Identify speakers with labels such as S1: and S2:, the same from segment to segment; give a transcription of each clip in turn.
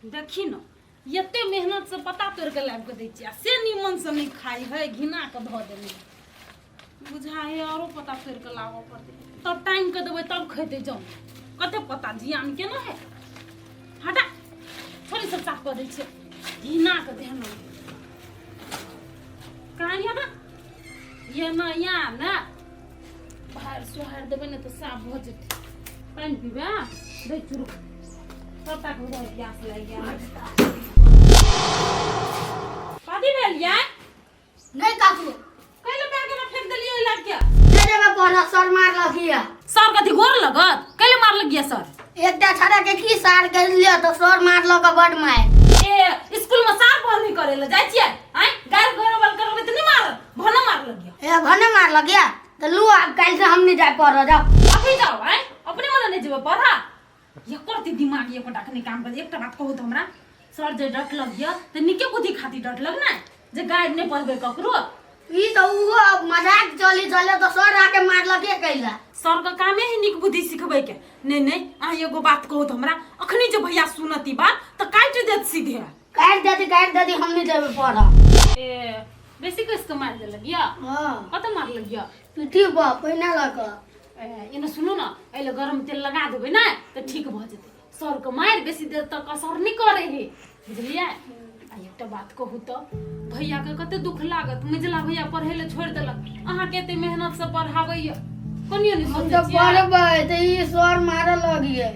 S1: देखी न एते मेहनत से पता तोड़ के लाब के दै छियै से निमन से नहीं खाई है घिना के धो देने बुझाए औरो पता तोड़ के लाबो पड़ते तब टाइम के देबै तब खैते जाऊ कते पता जियान के न है हटा थोड़ी सब साफ कर दै छियै घिना के देहन कहां हटा ये ना या ना बाहर सोहर देबै न तो साफ हो जेतै पानी पीबे दे चुरू पता को हो प्यास लग गया पादी भेल या
S2: नहीं काकू
S1: कैले बैग में फेंक देलियो लग गया
S2: तेरे में पड़ा सर मार लगिया
S1: सर कथी गोर लगत कैले मार लग गया सर
S2: एकटा छड़ा के की सार कर लियो तो सर मार लग बड मार
S1: ए स्कूल में सार पढ़ नहीं करे ले जाय छियै हैं गार गोरबल करबे त नहीं मार भने मार लग गया
S2: ए भने मार लगिया तो लू अब कल से हम नहीं जाए पढ़ जाओ
S1: अभी जाओ हैं अपने मन नहीं जेबे पढ़ा ये करती दिमाग ये कोटा के काम कर एकटा बात कहू त हमरा सर जे डट लग गया त निके बुद्धि खाती डट लग ना जे गाइड नहीं पढ़बे ककरो
S2: ई तो वो मजाक चले तो सर आके मार लगे कैला
S1: सर का काम है निक बुद्धि सिखबै के नहीं आ एगो बात कहू त हमरा अखनी जे भैया सुनती बात त काट देत सीधे
S2: काट देती हम नहीं जाए पढ़
S1: ए बेसी कस के मार दे लगिया
S2: हां
S1: कत मार लगिया
S2: पिठी बा पहिना लग
S1: ए सुनो ना एले गरम तेल लगा देबै ना त ठीक भ जेतै सर के मार बेसी देर तक असर नहीं करे है बुझलियै आ एकटा बात कहू त भैया के कते दुख लागत मजला भैया पढ़े ले छोड़ देलक अहाँ के एते मेहनत से पढ़ाबैया कनियो नहीं
S2: हम
S1: सोचै
S2: तो
S1: छियै
S2: पढ़बै त ई सर मार लगिए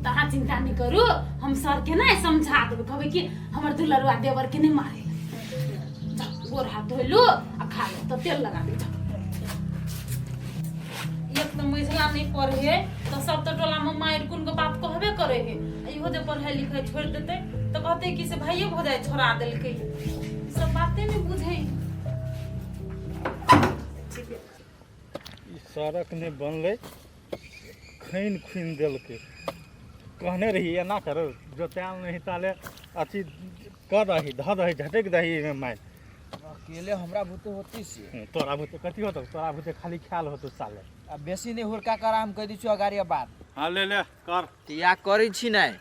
S1: त अहाँ चिंता नहीं करू हम सर के ना समझा देबै कहबै कि हमर दुलरुआ देवर के नहीं मारे जा गोर हाथ धो लू आ खा ले त तेल लगा दे जा एक तो मझला नहीं पढ़े तो सब तो टोला में मार कुन के बात कहबे करे है इहो जे पढ़ाई लिखाई छोड़ देते तो कहते कि से भाइये भौजाई छोड़ा देलकै सब बातें नहीं बुझे
S3: ई सड़क ने बनले खैन खुन देलकै कहने रही एना करो जोताल नहीं ताले अथी कर दही ध दही झटक दही में मार
S4: अकेले हमरा भूते होती से
S3: तोरा भूते कथी होतो तोरा भूते खाली ख्याल होतो साले
S4: अब बेसी नहीं हुरका कर हम कह दी छु अगाड़ी बात
S3: हां ले ले कर
S4: या करै छी नहीं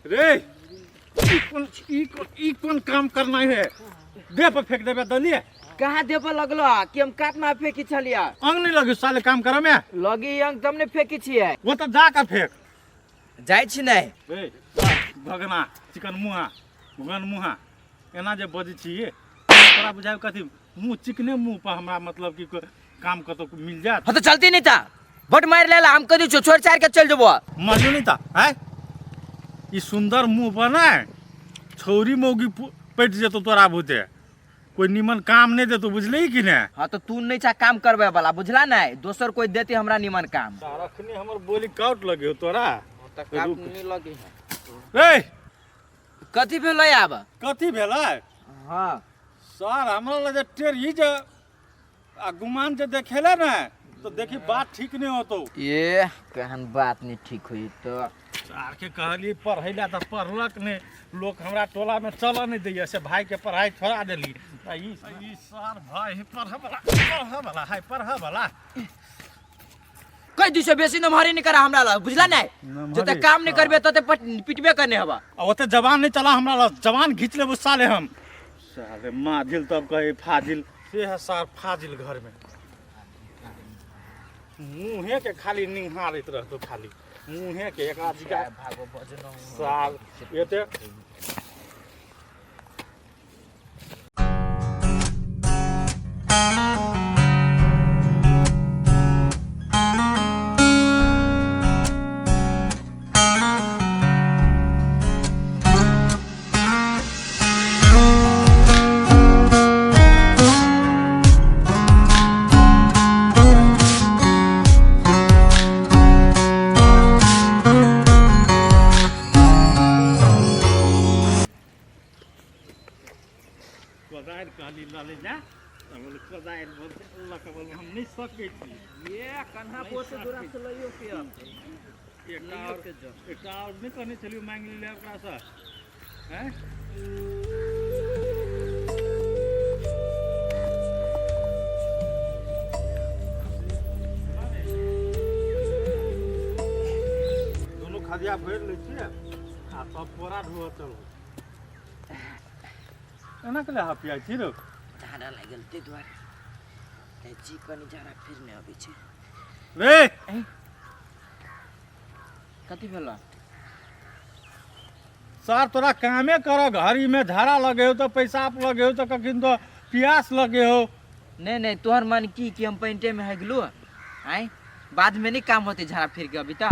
S3: रे ई कौन काम करना है दे पर फेंक देबे दलिए
S4: कहाँ दे पर लगलो कि हम काट में फेंकी छलिया
S3: अंग नहीं लगे साले काम करे में
S4: लगी अंग तुमने फेंकी छिए
S3: वो तो जा कर फेंक
S4: जाय छी नहीं
S3: रे भगना चिकन मुहा भगन मुहा एना जे बजै छिए तोरा बुझाय कथी मुंह चिकने मुंह पर हमरा मतलब कि काम कतो मिल जात
S4: हां तो चलती नहीं था बट मार लेला हम कह दी छु छोड़ छाड़ के चल जबो
S3: मजू नहीं था है ई सुंदर मुंह पर ना छौरी मौगी पट जेतो तोरा बुझे कोई निमन काम नहीं देतो बुझले कि ने
S4: हां तो तू नहीं चा काम करबे वाला बुझला नहीं दोसर कोई देती हमरा निमन काम
S3: रखने हमर बोली काउट लगे हो तोरा
S4: त काम नहीं लगे है
S3: रे
S4: कथी भेलै आब
S3: कथी भेलै
S4: हां
S3: सर हमरा लगे टेरी जे आ गुमान जे देखेले ना तो देखी बात ठीक नहीं होतो
S4: ये कहन बात नहीं ठीक हुई तो
S3: सर के कहली पढ़ैला त पढ़लक ने लोग हमरा टोला में चल नहीं दैया से भाई के पढ़ाई छोड़ा देली ई सर भाई पढ़ा वाला
S4: कई दिस बेसी न मारी नहीं करा हमरा ला बुझला नहीं जते काम नहीं करबे तते पिटबे करने हवा
S3: ओते जवान नहीं चला हमरा ला जवान घिच ले साले हम साले माजिल तब कहे फाजिल से है सर फाजिल घर में मुंहे के खाली निहारत रहतो खाली मुंहे के एक आदमी का
S4: भागो भजन
S3: साल एते कोदार कहली लाले जा हमल कोदार बोलते अल्लाह का बोल हम नहीं सके छी
S4: ये कन्हा पोते दूरा से लइयो के
S3: एक और नहीं कहने चलियो मांग ले ओकरा से हैं दोनों खदिया भर ले छिए आ तब पोरा धुआ चलो एना के ला पिया छी रो
S4: झाड़ा लागल ते द्वारे ए जी कनी झाड़ा फिर ने अबै छै
S3: रे
S4: कथी भेल
S3: सर तोरा कामे कर घड़ी में झाड़ा लगे हो तो पेशाब लगे हो तो कखिन तो प्यास लगे हो
S4: नहीं नहीं तोहर मन की कि हम पेंटे में है गलो आई बाद में नहीं काम होते झाड़ा फिर के अभी तो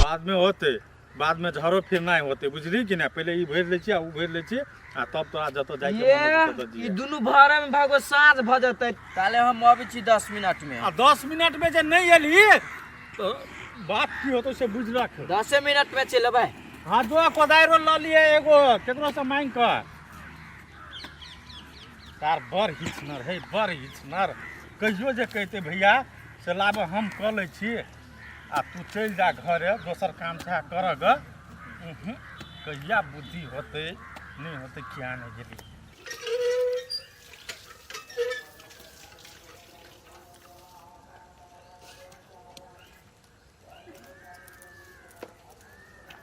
S3: बाद में होते बाद में झाड़ो फिर नहीं होते बुझली कि ना पहले ई भर ले छी आ उ भर ले छी आ तब तोरा जतो जाय के मन होते
S4: ये दुनु भाड़ा में भागो साँझ भ जतै ताले हम अबै छी 10 मिनट में
S3: आ 10 मिनट में जे नहीं एली तो बात की होतो से बुझ रख
S4: 10 मिनट में चलबै
S3: हां दो कोदायरो ल लिए एगो केकरो से मांग के तार बर हिचनर है बर हिचनर कहियो जे कहते भैया से लाब हम क लै छी आ तू चल जा घरे दोसर काम छा कर ग कहिया बुद्धि होते नहीं होते क्या नहीं गेली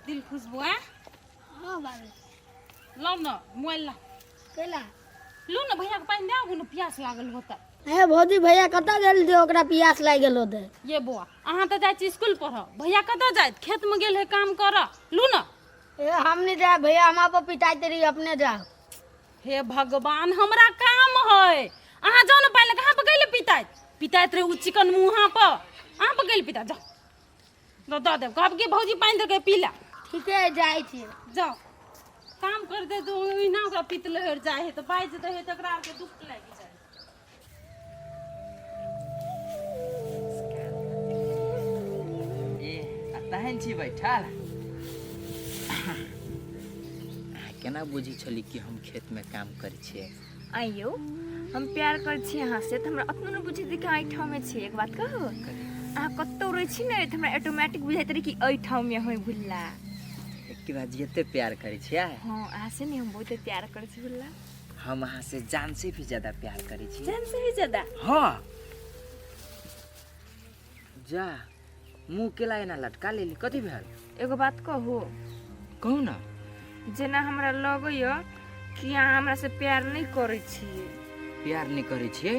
S1: दिल खुशबू है
S2: हाँ बाबू
S1: लो ना मोबाइल ला
S2: केला
S1: लो ना भैया के पानी दे ना प्यास लागल होता
S2: हे भौजी भैया कतऽ गेल थे ओकरा प्यास लागि गेल होते
S1: ये बुआ अहाँ तो जाय छी स्कूल पढ़ भैया कतऽ जायत खेत में गेल है काम कर लू ना
S2: ए हम नहीं जाए भैया हमारा पर पिटाई रही अपने जाओ
S1: हे भगवान हमरा काम है अहाँ जाओ ना पहले कहाँ पे गइले पिताइत रहे उ चिकन मुँहा पर अहाँ पे गइले पिता जाओ दो दे कब के भौजी पानी दे के पीला
S2: ठीक है जाए छी
S1: जाओ काम कर दे तो इना ओकरा पित लहर जाए है तो बाइज दे है तकरा के दुख लागी जाए
S4: ए तहन छी बैठल केना बुझी छली कि हम खेत में काम करै छियै
S5: आइयो हम प्यार कर छी अहाँ से त हमरा अपनो न बुझे कि एहि ठाउँ में छी एक बात कहू अहाँ कतौ रहै छी ने त हमरा ऑटोमेटिक बुझाइत रही कि एहि ठाउँ में होय भुल्ला
S4: एक बात जते प्यार करै छियै
S5: हाँ अहाँ से नहीं हम बहुत प्यार कर छी भुल्ला
S4: हम अहाँ से जान से भी ज्यादा प्यार करै छी
S5: जान से भी ज्यादा
S4: हाँ जा मुंह केला एना लटका लेली कथी भेल
S5: एगो बात कहू
S4: कहू ना
S5: जेना हमरा लगैयो कि अहाँ हमरा से प्यार नहीं करै छी
S4: प्यार नहीं करै छियै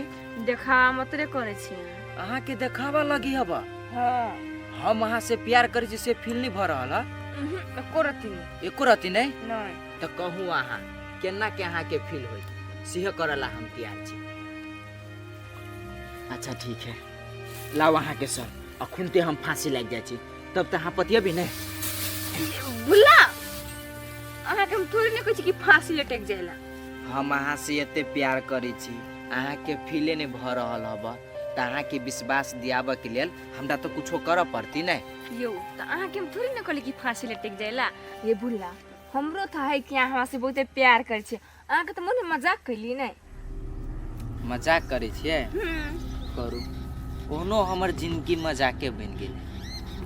S5: देखा मतरे करै छी
S4: अहाँ के देखावा लगी हबा
S5: हाँ
S4: हम अहाँ से प्यार करै छी से फील नहीं भ रहल
S5: एको रति नहीं
S4: एको रति नहीं
S5: नहीं
S4: तो कहू अहाँ केना के अहाँ के फील होई सिह करला हम तैयार छी अच्छा ठीक है लाओ अहाँ के संग अखुनते हम फांसी लग जाय छी तब त अहाँ पतिया भी नहीं
S5: भुल्ला अहाँ के हम थोड़ी नहीं कहै छी कि फांसी लटक जाइला
S4: हम अहाँ से एते प्यार करै छी अहाँ के फीले नहीं भ रहल हबा त अहाँ के विश्वास दियाबे के लेल हमरा तो कुछो करऽ पड़ती नहीं
S5: यो त अहाँ के हम थोड़ी न कहली कि फांसी लटक जाइला ये भुल्ला हमरो था है कि अहाँ हमरा से बहुते प्यार कर छे अहाँ के त मोने मजाक कैली नहीं
S4: मजाक करै छियै करू कोनो हमर जिंदगी मजाके बन गेल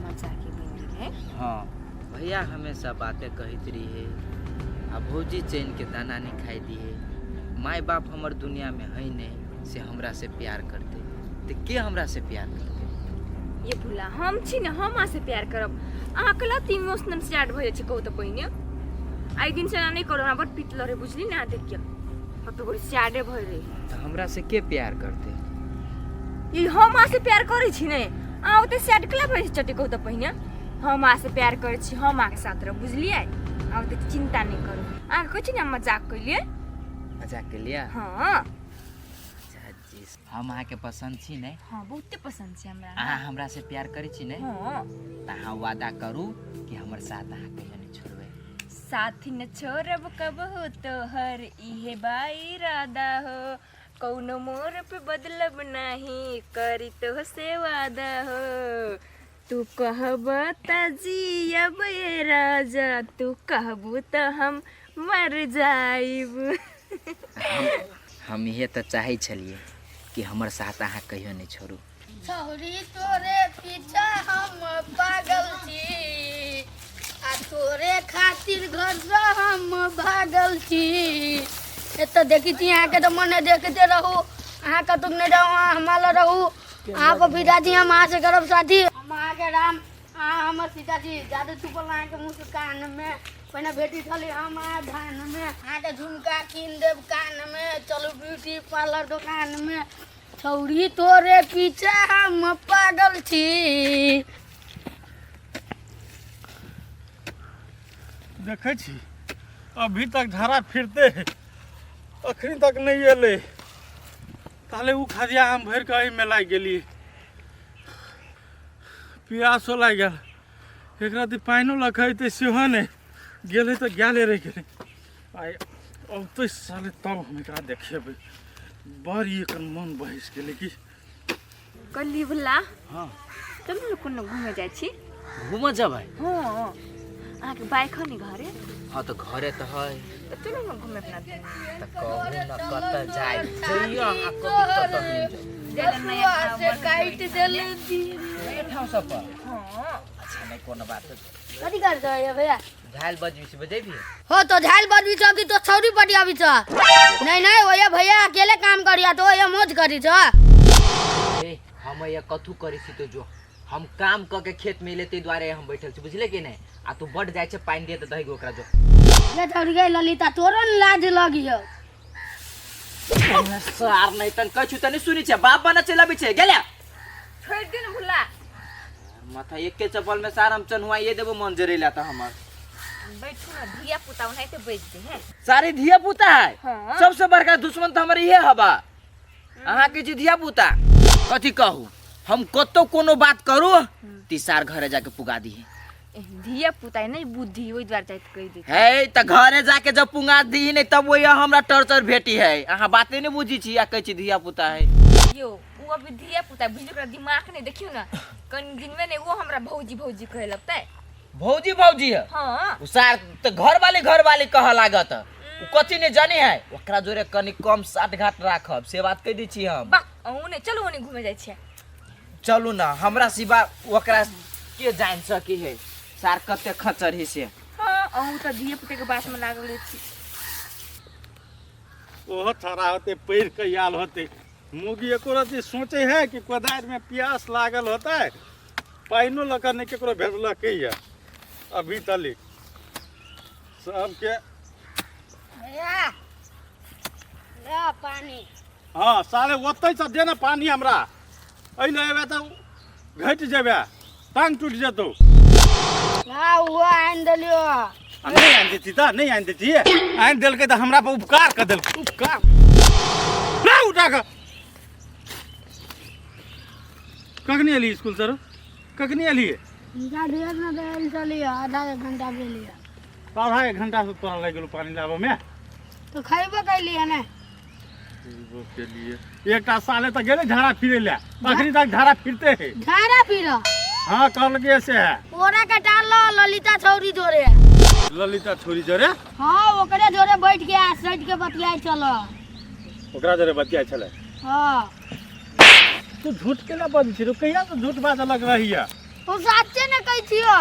S5: मजाक बन गेल
S4: हाँ भैया हमेशा बातें कहते रही आ भौजी चैन के दाना नहीं खाई दिए माय बाप हमर दुनिया में है नहीं से हमरा से प्यार करते तो के हमरा से प्यार करते
S5: ये भुल्ला हम छी न हम अहाँ से प्यार करब अहाँ कला ती इमोशनल स्टार्ट भए छै कहू त पहिने आई दिन से नहीं करो हमरा बड पिटल रे बुझली ना देख के हतो बड़ी स्टार्ट भए रे
S4: तो हमरा से के प्यार करते
S5: ये हम अहाँ से प्यार करै छी ने अहाँ ओते स्टार्ट कला भए चटे कहू त पहिने हम अहाँ से प्यार करै छी हम अहाँ के साथ रह बुझलिए अहाँ ओते चिंता नहीं करू अहाँ कहै छी न मजाक कैलिए
S4: मजाक के लिया
S5: हां
S4: हम अहाँ के पसंद छी नहीं
S5: हाँ बहुते पसंद छै हमरा
S4: अहाँ हमरा से प्यार करै छी नहीं
S5: हाँ
S4: अहाँ वादा करू कि हमर साथ अहाँ कहियो नहीं छोड़बै
S5: साथी न छोड़ब कबहू तोहर इहे बा इरादा हो कौनो मोर पे बदलब नहीं करी तो से वादा हो तू कहब त जियब ये राजा तू कहबू त हम मर जाइब
S4: हम ये तो चाहे छलिए कि हमर साथ अहाँ कहियो नहीं छोड़ू
S2: छोरी तोरे पीछा हम पागल छी आ तोरे खातिर घर से हम भागल छी एत देखी छी अहाँ के तो मने देखते रहू अहाँ कतुक नहीं रहू हमारा रहू आप पिताजी हम अहाँ से करब साथी हम अहाँ के राम हाँ हमर सीताजी जादू छुपल अहाँके मुस्कान में पहिने भेटी छली हमार धान में अहाँके झुमका कीन देब कान में चलू ब्यूटी पार्लर दुकान में छौरी तोरे पीछे हम पागल छी।
S3: देखे छी अभी तक झाड़ा फिरते है, अखनी तक नहीं एले। ताले उ खादिया आम भर के एहि में लाग गेली, प्यासो लाग गेल। एकरा दी पानियो लखैते सेहो नहीं गेले तो गेले रह गेले। आइ अब तो साले तब हम एकरा देखेबै। बड़ी एकर मन बहिस गेले कि
S5: कल्ली भुल्ला
S3: हाँ
S5: चलू न कोनो घूमे जाइ छी।
S4: घूम जबै।
S5: हाँ अहाँके बाइक ह नि घरे
S4: हाँ तो घरे तो है
S5: त चलू न घूमे अपना दिन
S4: तो कहू न कत जाए जइयो आ कभी कत मिल जाओ
S5: जेले नया
S2: हसुआ से काट देले दी।
S4: ये ठाउँ सब पर
S5: हाँ
S4: अच्छा नहीं कोनो बात
S2: कथी कर रहे भैया?
S4: झाल बजबी से बजेबी
S2: हो तो झाल बदबी छ तो छौरी पटियाबी छ। नहीं नहीं ओए भैया अकेले काम करिया तो ओए मौज करी छ।
S4: ए हम ये कथु करी छी तो जो हम काम क के खेत में लेते द्वारे हम बैठल छी बुझले कि नहीं आ तू बढ़ जाय छै पानी दे त दही ओकरा जो
S2: ये छौरी गई ललिता तोरो न लाज लगियो।
S4: सार नहीं तन कछु तनी सुनी छै बाप बना चला भी छै गेल्या
S5: छोड़ दिन भुल्ला
S4: माथा एक के चप्पल में सार हम चनुआ ये देबो मन जरेला त हमर
S5: बैठू न धिया पुता नहीं तो बेच दे है।
S4: सारी धिया पुता है
S5: हाँ।
S4: सबसे बड़का दुश्मन तो हमारे ये हवा अहाँ के जी धिया पुता कथी कहू हम कतो कोनो बात करू तीसार घरे जाके पुगा दी
S5: धिया पुता नहीं बुद्धि ओइ द्वार जाइत कहि दे
S4: है त घरे जाके जब पुगा दी नहीं तब वो हमरा टर्चर भेटी है अहाँ बाते नहीं बुझी छी आ कहै छी धिया पुता है
S5: यो वो अभी धिया पुता बुझियो ओकरा दिमाग नहीं देखियो ना कन दिन में नहीं वो हमरा भौजी भौजी कहे लगता है।
S4: भौजी भौजी है
S5: हाँ
S4: सार तो घर वाली कह लागत उ कथी नहीं जानी है ओकरा जोरे कनी कम साठ घाट राखब से बात कह दी छी हम
S5: बा ओने चलो ओने घूमे जाइ छै।
S4: चलू ना हमरा सिवा ओकरा के जान सकी है सार कते खचर ही से
S5: हाँ अहू तो धिया पुता के बात में लागल छी।
S3: ओह थारा होते पैर के आल होते मुगी एको रति सोचे है कि कोदार में प्यास लागल होता है पाइनो लकर नहीं केकरो भेजलक है अभी तली सबके
S2: भैया ले पानी।
S3: हाँ साले ओतै से दे ना पानी हमरा अइले एबे त घट जेबे टांग टूट जेतौ।
S2: ला वो आन देलियो।
S3: नहीं आन देती त नहीं आन देती आन देलकै त हमरा पर उपकार कर देल उपकार ना उठा के कखनी एली स्कूल सर कखनी एली
S2: इनका ढेर न देल चलियो आधा एक घंटा के लिए
S3: आधा एक घंटा से तोरा लग गेलो पानी लाबे में
S2: तो खइबो कैलिए ने
S3: के लिए एकटा साले त गेले झाड़ा फिरे ले अखनी तक झाड़ा फिरते है।
S2: झाड़ा फिरो
S3: हाँ कल के से है
S2: ओरा के डाल लो ललिता छौरी जोरे।
S3: ललिता छोरी जरे
S2: हाँ ओकरे जोरे बैठ के आ सट के बतियाई चलो।
S3: ओकरा जरे बतिया छले
S2: हाँ
S3: तू झूठ के ना बज छी कहिया तो झूठ बात लग रही है
S2: वो सच्चे ने कहि छियो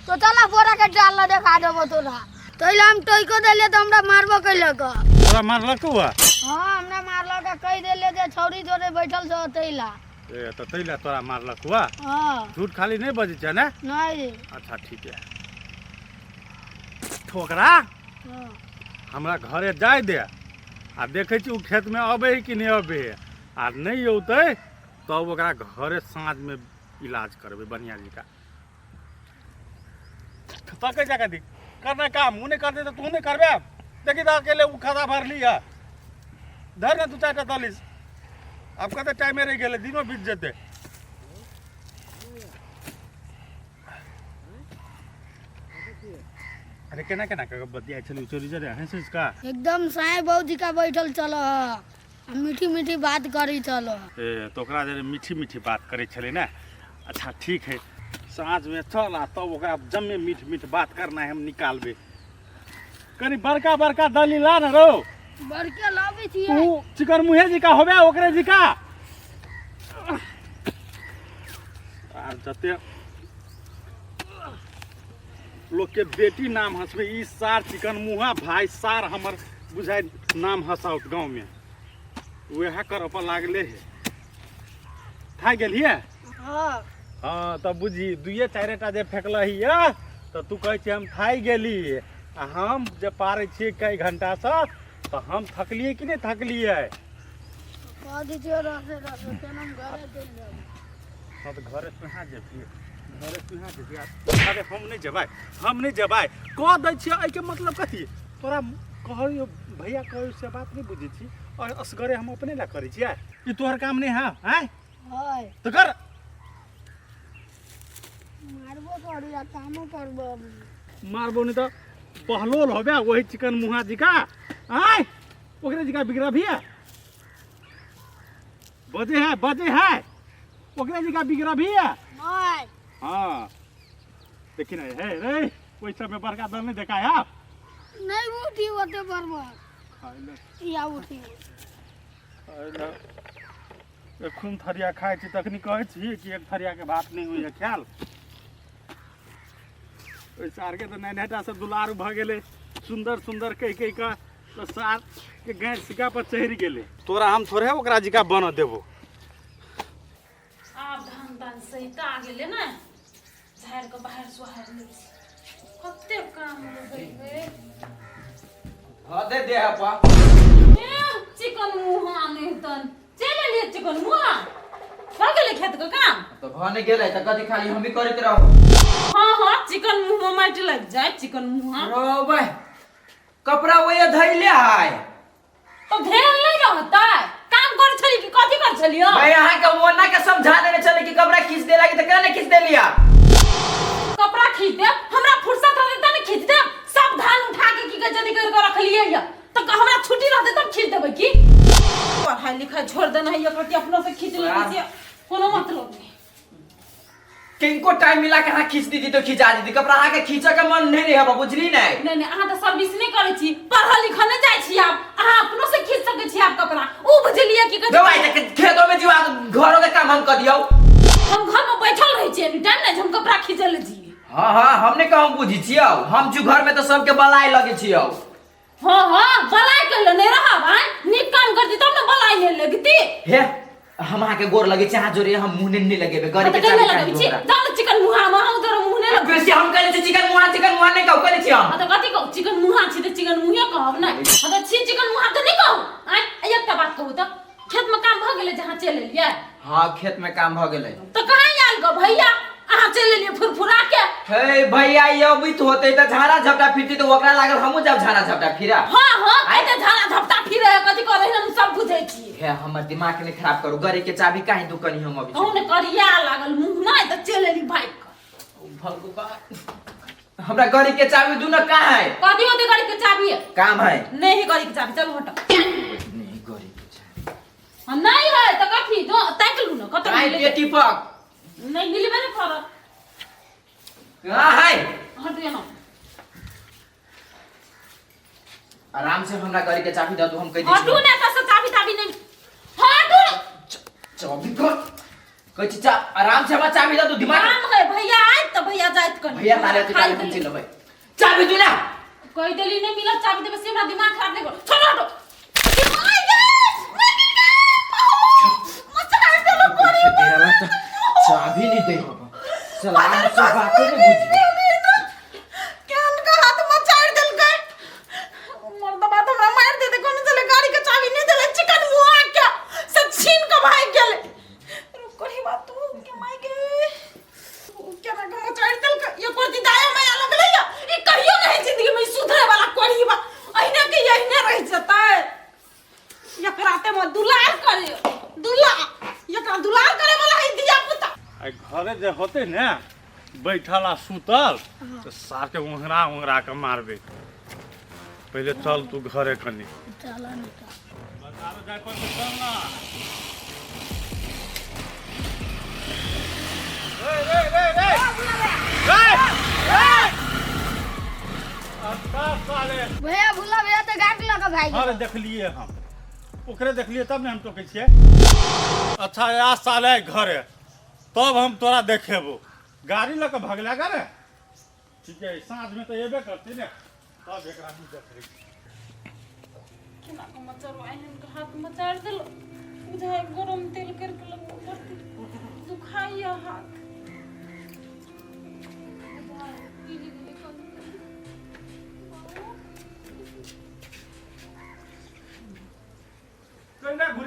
S2: तो चला बोरा के डाल लो देखा देबो तोरा तइला हम टोई को देले तो हमरा मारबो कैले को
S3: तोरा मारलक हुआ
S2: हाँ हमरा मारलो के कहि देले जे छौरी जोरे बैठल छ तइला।
S3: ए तो तैला तोरा मारलक हुआ
S2: हाँ
S3: झूठ खाली नहीं बजे छै ना
S2: नहीं
S3: अच्छा ठीक है ठोकरा
S2: हाँ।
S3: हमरा घरे जाय दे आ देखे छी उ खेत में अबे कि नहीं अबे आ नहीं औते तब ओकरा घरे साँझ में इलाज करबे बढ़िया जी का तके जगह दी करना काम उ नहीं करते तो तू नहीं करबे देखी तो अकेले उ खाता भर लिया धर ना 2-4 टा दलिस अब कते टाइम रह गेले दिनो बीत जेते अरे केना केना के बतिया चली चोरी जरे हंस इसका
S2: एकदम साईं बौजी का बैठल चलो मीठी मीठी बात करी चलो।
S3: ए तो ओकरा जरे मीठी मीठी बात करे छले ना अच्छा ठीक है साँझ में चल आ तब ओकरा जम्मे मीठ मीठ बात करना है हम निकालबे कनी बड़का बड़का दलील ला न रो
S2: बड़के लावे
S3: तू
S2: छिए
S3: चिकन मुहे जी का होबे ओकरे जी का आर जते लोग के बेटी नाम हंसबे ई सार चिकन मुहा भाई सार हमर बुझाय नाम हंसाउत गांव में वह कर पर लागले है था गेलिए
S2: हाँ
S3: हाँ तब बुझी दुइये चारिटा जे फेकलही है तो तू कहै छी हम थाइ गेली आ हम जे पारै छियै कई घंटा से तो हम थकलिए कि नहीं थकलिए।
S2: कह दीजिए रहे केना हम घरे चल जाब।
S3: हाँ तो घरे कहाँ जेबी घरे कहाँ जेबी अरे हम नहीं जेबै कह दै छियै एहिके मतलब कथी तोरा कहलियो भैया कहै से बात नहीं बुझै छी और असगरे हम अपने ला करै छियै ई तोहर काम नहीं है हैं
S2: हाय
S3: तो कर
S2: मारबो करू या कामो करबो।
S3: मारबो नहीं तो बहलोल होबे वही चिकन मुहा जी का आय ओकरे जी का बिगड़ा भी है बजे है ओकरे जी का बिगड़ा भी है।
S2: हाय
S3: हाँ देखी नहीं है रे कोई सब में बड़का दल नहीं देखा है आप
S2: नहीं उठी होते बर्बाद या उठी
S3: खून थरिया खाए छी तखनी कहै छी कि एक थरिया के बात नहीं हुई है ख्याल ओइ सार के तो नैनेटा से दुलारू भ गेले सुंदर सुंदर कह का तो सार के गाय सिका पर चढ़ गेले तोरा हम थोड़े ओकरा जिका बन देबो।
S1: आब धान तान सहिता आ गेले ना झाड़ के बाहर सुहार ले कते काम रहे
S4: दे दे अपा
S1: चिकन मुहा नहीं तन चले लिए चिकन मुहा हो गेले खेत का काम
S4: तो भने गेलै त कथि खाली हम ही करैत रहू।
S1: हाँ चिकन मुहा माटी लग जाए चिकन मुहा
S4: रो भाई कपड़ा वही धैले है
S1: तो ध्यान नहीं रहता है काम कर छली कि कथि कर छलियो
S4: भाई यहाँ के मोना के समझा देने चले कि कपड़ा खींच दे लगी तो कहने खींच दे लिया
S1: कपड़ा खींच दे हमरा फुर्सत रहते तब खींच दे सब धान उठा के की जदी कर के रख लिए या तो हमरा छुट्टी रहते तब खींच देबै की पढ़ाई लिखाई छोड़ देना है ये करती अपनों से खींच ले कोनो मतलब नहीं
S4: किनको टाइम मिला के हाँ खींच दी तो खींचा दी कपड़ा अहाँ के खींचे के मन नहीं रहे बुझली नहीं
S1: नहीं अहाँ तो सर्विस नहीं करे छी पढ़ा लिखा नहीं जाय छी आप अहाँ अपनों से खींच सके छी आप कपड़ा ऊ बुझलिए कि
S4: दो भाई खेतों में जीवा घरों के काम हम कर दियो
S1: हम घर में बैठल रही छी एनी टाइम नहीं हम कपड़ा खींचे ले जी।
S4: हाँ हमने कहूं बुझी छियो हम जो घर में तो सबके बलाई लगे छियो।
S1: हाँ बलाई कहले नहीं रहा भाई नीक काम कर दी तब ना बलाई ले लगती
S4: हे हम आके गोर लगे चाह जोरे हम मुंह नहीं लगेबे गरी के
S1: चाबी लगे छी जान चिकन मुहा में हम तोरा मुंह नहीं लगे
S4: बेसी हम कहले छी चिकन मुहा नहीं कहू कहले छी हम
S1: तो कथि कहू चिकन मुहा छी तो चिकन मुहिया कहब ना तो छी चिकन मुहा तो नहीं कहू आई एकटा बात कहू तो खेत में काम भ गेले जहां चले लिया
S4: हां खेत में काम भ गेले
S1: तो कहां आल गो भैया अहाँ चले लिए फुरफुरा के
S4: हे भैया ये अभी तो होते त झाड़ा झपटा फिरती तो ओकरा लागल हमहु जब झाड़ा झपटा फिरा
S1: हां आई त झाड़ा झपटा फिरे कथि करे हम सब बुझै छी
S4: हे हमर दिमाग ने खराब करू गरी के चाबी काहे दुकानी हम अभी
S1: ओने करिया लागल मुंह नहीं त चले ली बाइक
S4: भगवान हमरा गरी के चाबी दू न कहां है
S1: कथि होते गाड़ी के चाबी है
S4: काम है
S1: नहीं गाड़ी के चाबी चलो हटो
S4: नहीं गरी के चाबी
S1: हां नहीं है त कथि दो ताक लू न कत
S4: काहे पेटी पक
S1: नहीं मिलबे न कर
S4: कहां है
S1: हट यहाँ
S4: आराम से हमरा गरी के चाबी द दू हम कह दी
S1: हटू ने त चाबी नहीं हटू
S4: चाबी को कह चा आराम से हमरा चाबी द दू दिमाग
S1: काम है भैया आय त भैया जात कर
S4: भैया ताले तो ताले पीछे लबे चाबी दू ना
S1: कोई दिल्ली नहीं मिला चाबी देबे से हमरा दिमाग खराब नहीं कर चलो हटो
S4: चाबी नहीं दे सलाम से बातें नहीं बुझी
S1: कान का हाथ में चाड़ दिल गए मर्द बात हमरा मार दे कोन चले गाड़ी के चाबी नहीं देले चिकन मुआ के से छीन के भाग गेले रुक करी बात तू के माई के क्या ना के चाड़ दिल ये कोती दाया में अलग ले ये कहियो नहीं जिंदगी में सुधरे वाला कोड़ी बा अहिना के यही रह जाता है ये कराते में दुलार करे दुला ये का दुलार करे वाला है दिया पुता
S3: आई घरे जे होते ने बैठला सुतल तो सार के उंगरा के मारबे पहले चल तू घरे कनी
S2: चला न
S3: बाजार जाय पर चल ना अच्छा साले
S2: भैया भूला भैया तो गाट लगा भाई
S3: अरे देख लिए हम ओकरे देख लिए तब ने हम तो कहै छियै अच्छा आ साले घरे तब हम तोरा देखेबो गाड़ी लेके भगला करे ठीक है साँझ में तो एबे करती ने तब एकरा हम देख रही
S1: केना को मचर आइन के हाथ में चाड़ दिल बुझाय गरम तेल करके लगो दुखाइया हाथ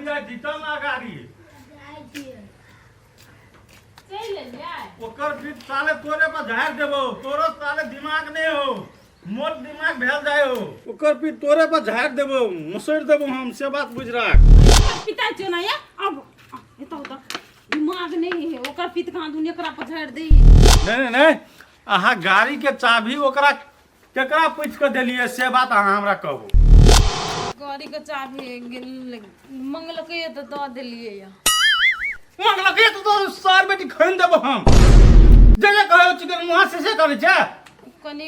S3: लिया जीतल ना गाड़ी
S1: चल ले जाए
S3: ओकर फिर साले तोरे पर झाड़ देबो तोरो साले दिमाग नहीं हो मोट दिमाग भेल जाए हो ओकर फिर तोरे पर झाड़ देबो मुसर देबो हम से बात बुझ रहा
S1: पिता चुना या अब ये तो दिमाग नहीं है ओकर पित कहां दुनिया करा पर झाड़ दे
S3: नहीं अहाँ गाड़ी के चाबी ओकरा केकरा पूछ के देलिए से बात अहाँ हमरा कहू
S1: गाड़ी के चाबी मंगल के तो दे दिलिए या
S3: मंगलके तो सार बेटी खैन देबो हम जे जे कहै चिकन मुहा से करे छै
S1: कनी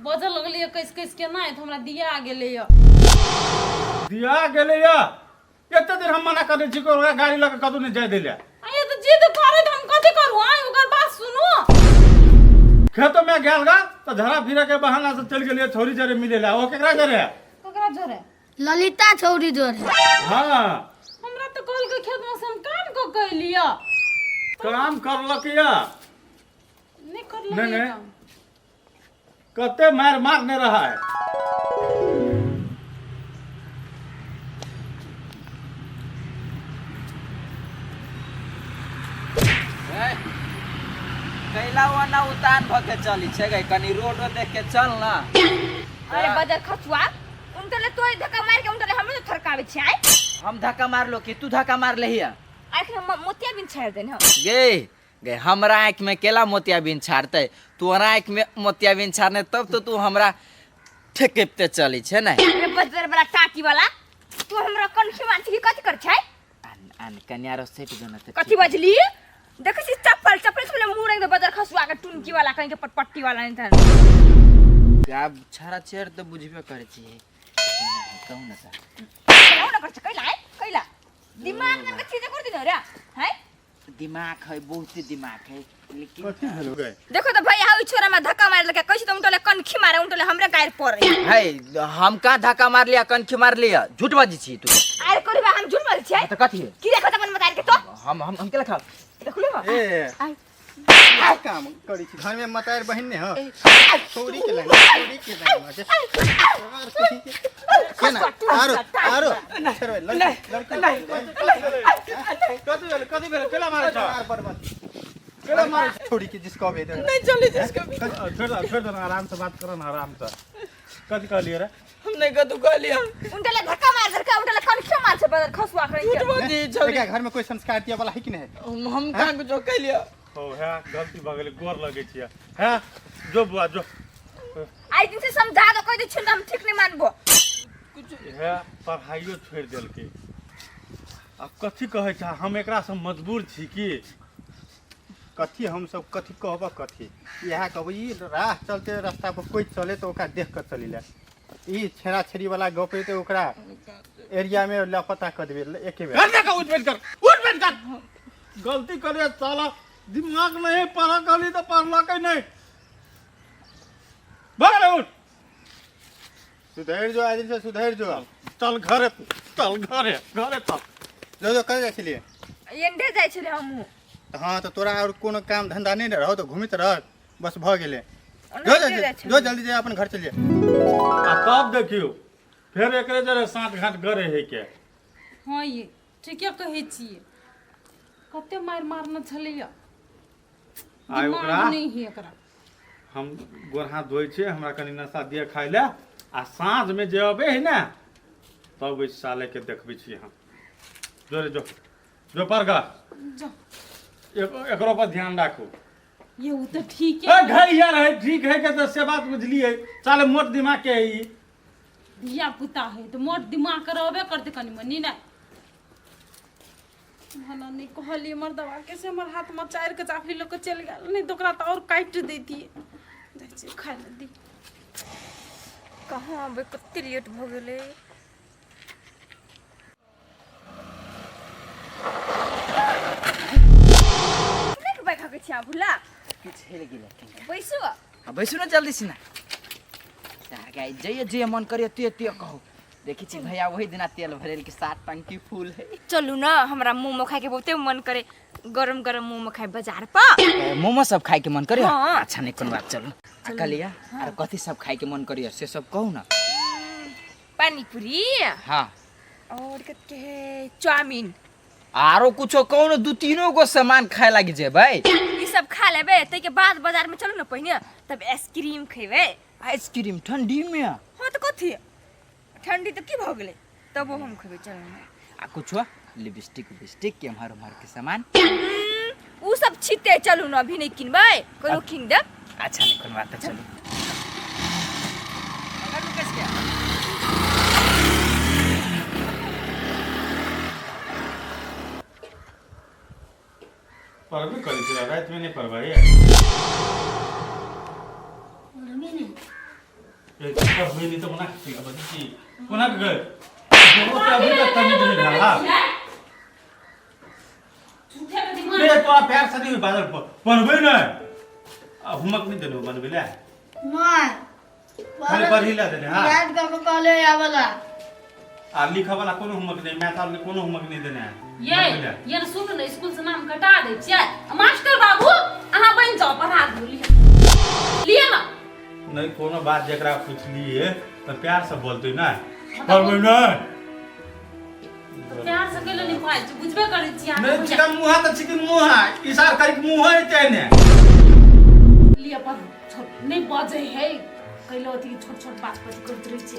S1: बजल लगलिए कैस के ना तो हमरा दिया आ गेले या
S3: दिया गेले या एते देर हम मना करे छी को गाड़ी लगे कदू नहीं जाय देले
S1: ये तो जिद करे तो हम कथि करू आ ओकर बात सुनो
S3: खेत में गेल गा तो झरा फिरा के बहाना से चल गेलिए छोरी जरे मिलेला ओ केकरा जरे
S1: ककरा जरे
S2: ललिता छौरी जोरे
S3: हां
S1: हमरा तो कल के खेत में से हम काम को कैलिया
S3: काम करलक या
S1: नहीं कर
S3: नहीं कते मार नहीं रहा है
S4: कैला वाना उतान भ के चली छै गई कनी रोड देख के चल ना
S5: अरे बजर खचुआ उनटले तोय धक्का मार के उनटले हमें तो थरकावे छै
S4: हम धक्का मारलो कि तू धक्का मार लेहिया
S5: आँख में मोतिया बिन छाड़ देन हम
S4: गे गे हमरा आँख में केला मोतिया बिन छाड़ते तोरा आँख में मोतिया बिन छाड़ने तब तो तू हमरा ठेकेपते चली छै ना
S5: अरे बजर वाला टाकी वाला तू हमरा कनखी मान छी कथि कर छै
S4: अन कन्या रो सेट जन त
S5: कथि बजली देखै छी चप्पल से मुंह एकदम बजर खसुआ के टुनकी वाला कहीं के पटपट्टी वाला नहीं था
S4: गाब छाड़ा चेर तो बुझबे करे छी कहू ना सा
S5: कहू ना कर छै कैला दिमाग में के चीज कर दिन रे है
S4: दिमाग है बहुत दिमाग है लेकिन
S3: कथि भेलो गए
S5: देखो तो भैया हाउ छोरा में धक्का मार लके कैसे तो उनटले कनखी मारे उनटले हमरे गायर पर
S4: है हम का धक्का मार लिया कनखी मार लिया झूठ बाजी छी तू
S5: अरे करबा हम झूठ बोल छै
S4: तो कथि है
S5: की देखो त मन बता के तो
S4: हम के लखा
S5: देखले
S6: ए
S5: आई
S6: काम करी छी घर में मतार बहन ने हो छोड़ी के लाइन केना आरो छोरो
S3: कथि भेल केला मारे छ
S6: केला मारे छोड़ी के जिसको भेद
S3: नहीं चली जिसको छोड़ दो आराम से बात करो ना आराम से कथि कहलिए रे
S4: हम नहीं कदू कह लिया
S5: उनटले धक्का मार धक्का उनटले कनखी मार छै बदर खसुआ करे
S6: देखा घर में कोई संस्कार दिया वाला है कि नहीं
S4: हम का कुछ कह लिया
S3: हो है गलती भ गेलै गोर लगे छियै है जो बुआ जो
S5: आई दिन से समझा दो कोई दिन हम ठीक नहीं मानबो
S3: है पढ़ाइयो छोड़ देलकै अब कथि कहै छै हम एकरा से मजबूर छी की
S6: कथी हम सब कथी कहब कथी यहाँ कहबै ई राह चलते रास्ता पर कोई चले तो ओकरा देख कर चली ले ई छेड़ा छेड़ी वाला गप है तो ओकरा एरिया में लापता कर देबे एके बेर
S3: हट जा उठ बैठ कर गलती करे साला दिमाग नहीं पढ़ा कहली तो पढ़लकै नहीं भाग उठ
S6: सुधर जो आदमी से सुधर जो
S3: चल घरे चल
S6: जो कर जाइ छलिए
S5: एंडे जाय छले हमहु
S6: हाँ तो तोरा और कोनो काम धंधा नहीं रहो तो घूमित रह बस भ गेले जो जल्दी जा अपन घर चलिए
S3: आ तब देखियो फिर एकरे जरे 7 घाट गरे है के
S1: हाँ ये ठीके कहै छियै कते मारना छलैया
S3: आइ
S1: दिमाग
S3: ओकरा
S1: नहीं है एकरा
S3: हम गोर हाथ धोइ छै हमरा कनी नाश्ता दिए खाइ ले आ साँझ में जे अबे है ना तब इस साले के देखबै छी हम जो रे जो परगा
S1: जा
S3: एकरो पर ध्यान राखू
S1: ये उ तो ठीक
S3: ए
S1: है
S3: घर यार है ठीक है के तो से बात बुझलिए साले मोट दिमाग के है ई
S1: या पुता है तो मोट दिमाग के रहबे करते कनी मनी ना भला नहीं कहलिए मर्दवा कैसे हमर हाथ में चार के चाफी लोग चल गेल नहीं तो ओकरा तो और काट देती जाय छै खाय ले दी
S5: कहां बे कते लेट भ गेले किने बैठा के छिया भुला
S4: कुछ हेल गेले
S5: बैसु
S4: अब बैसु ना जल्दी से ना तार गाय जे मन करे ते कहो देखी छी भैया वही दिना तेल भरेल के 7 टंकी फूल है
S5: चलू ना हमरा मोमो खाए के बहुते मन करे गरम गरम मोमो खाए बाजार पर
S4: मोमो सब खाए के मन करे
S5: हाँ।
S4: अच्छा नहीं कोनो बात चलो कलिया और कथि सब खाए के मन करे से सब कहू ना
S5: पानी पूरी
S4: हां
S5: और कहते हैं चाउमीन।
S4: आरो कुछो कौन 2-3 गो सामान खाए लागी जेबै।
S5: ई सब खा लेबे तै के बाद बाजार में चलू ना पहिने, तब आइसक्रीम खेबे।
S4: आइसक्रीम ठंडी में
S5: हाँ तो कथी ठंडी तो की भ गेलै, तब हम खेबे चल ना।
S4: आ कुछो लिपस्टिक के हमार के सामान।
S5: उ सब छिते चलू ना, अभी नहीं किनबै, कोनो किन देब।
S4: अच्छा नहीं कोन बात चलो। अगर लुकेश क्या
S3: पढ़बे करी छे, रात में नहीं पढ़बै। ए पढ़बै नहीं तो मना की अब छी कोना गए वो तो अभी तक तनी नहीं रहा।
S1: झूठे के दिमाग
S3: रे तो प्यार से नहीं बादल पढ़बै ना, होमवर्क नहीं देलो बनबे ले खाली पढ़ी ला देने। हां
S2: याद करके कहले आवेला।
S3: आ लिखा वाला कोनो होमवर्क नहीं, मैथ वाला कोनो होमवर्क नहीं देने है।
S1: ये न सुन न, स्कूल से नाम कटा दे छियै। मास्टर बाबू अहाँ बन जाओ, पढ़ा दू लिए ना।
S3: नहीं कोनो बात जकरा पूछलिए तो प्यार से बोलते ना, पढ़बै ना
S1: प्यार से केले नहीं पाइ छी, बुझबे करै छी अहाँ।
S3: नहीं चिकन मुहा तो चिकन मुहा इशारा करी मुहा है ने
S1: लिए पर छोट नहीं बजे है, कैलो अथी छोट बात पर करत रही छी।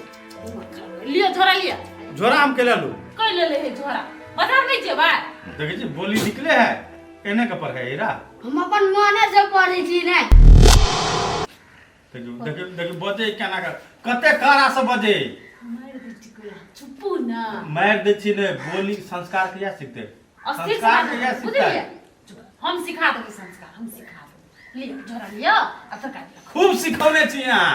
S1: लिए झोरा लिए
S3: झोरा हम केला लो
S1: कैले ले है झोरा बाजार नहीं जेबा।
S3: देखे छी बोली निकले है एने का पढ़ाई एरा।
S2: हम अपन मने से पढ़ै छी ने।
S3: देखियो बजे केना का कते कारा से बजे
S1: मार दे टिकला चुप्पू ना।
S3: मार दे छी ने, बोली संस्कार किया सीखते, संस्कार किया सीखता है।
S1: हम सिखा देंगे संस्कार, हम सिखा देंगे। लिए झोरा लियो अब तरकारी
S3: खूब सिखौने छी यहाँ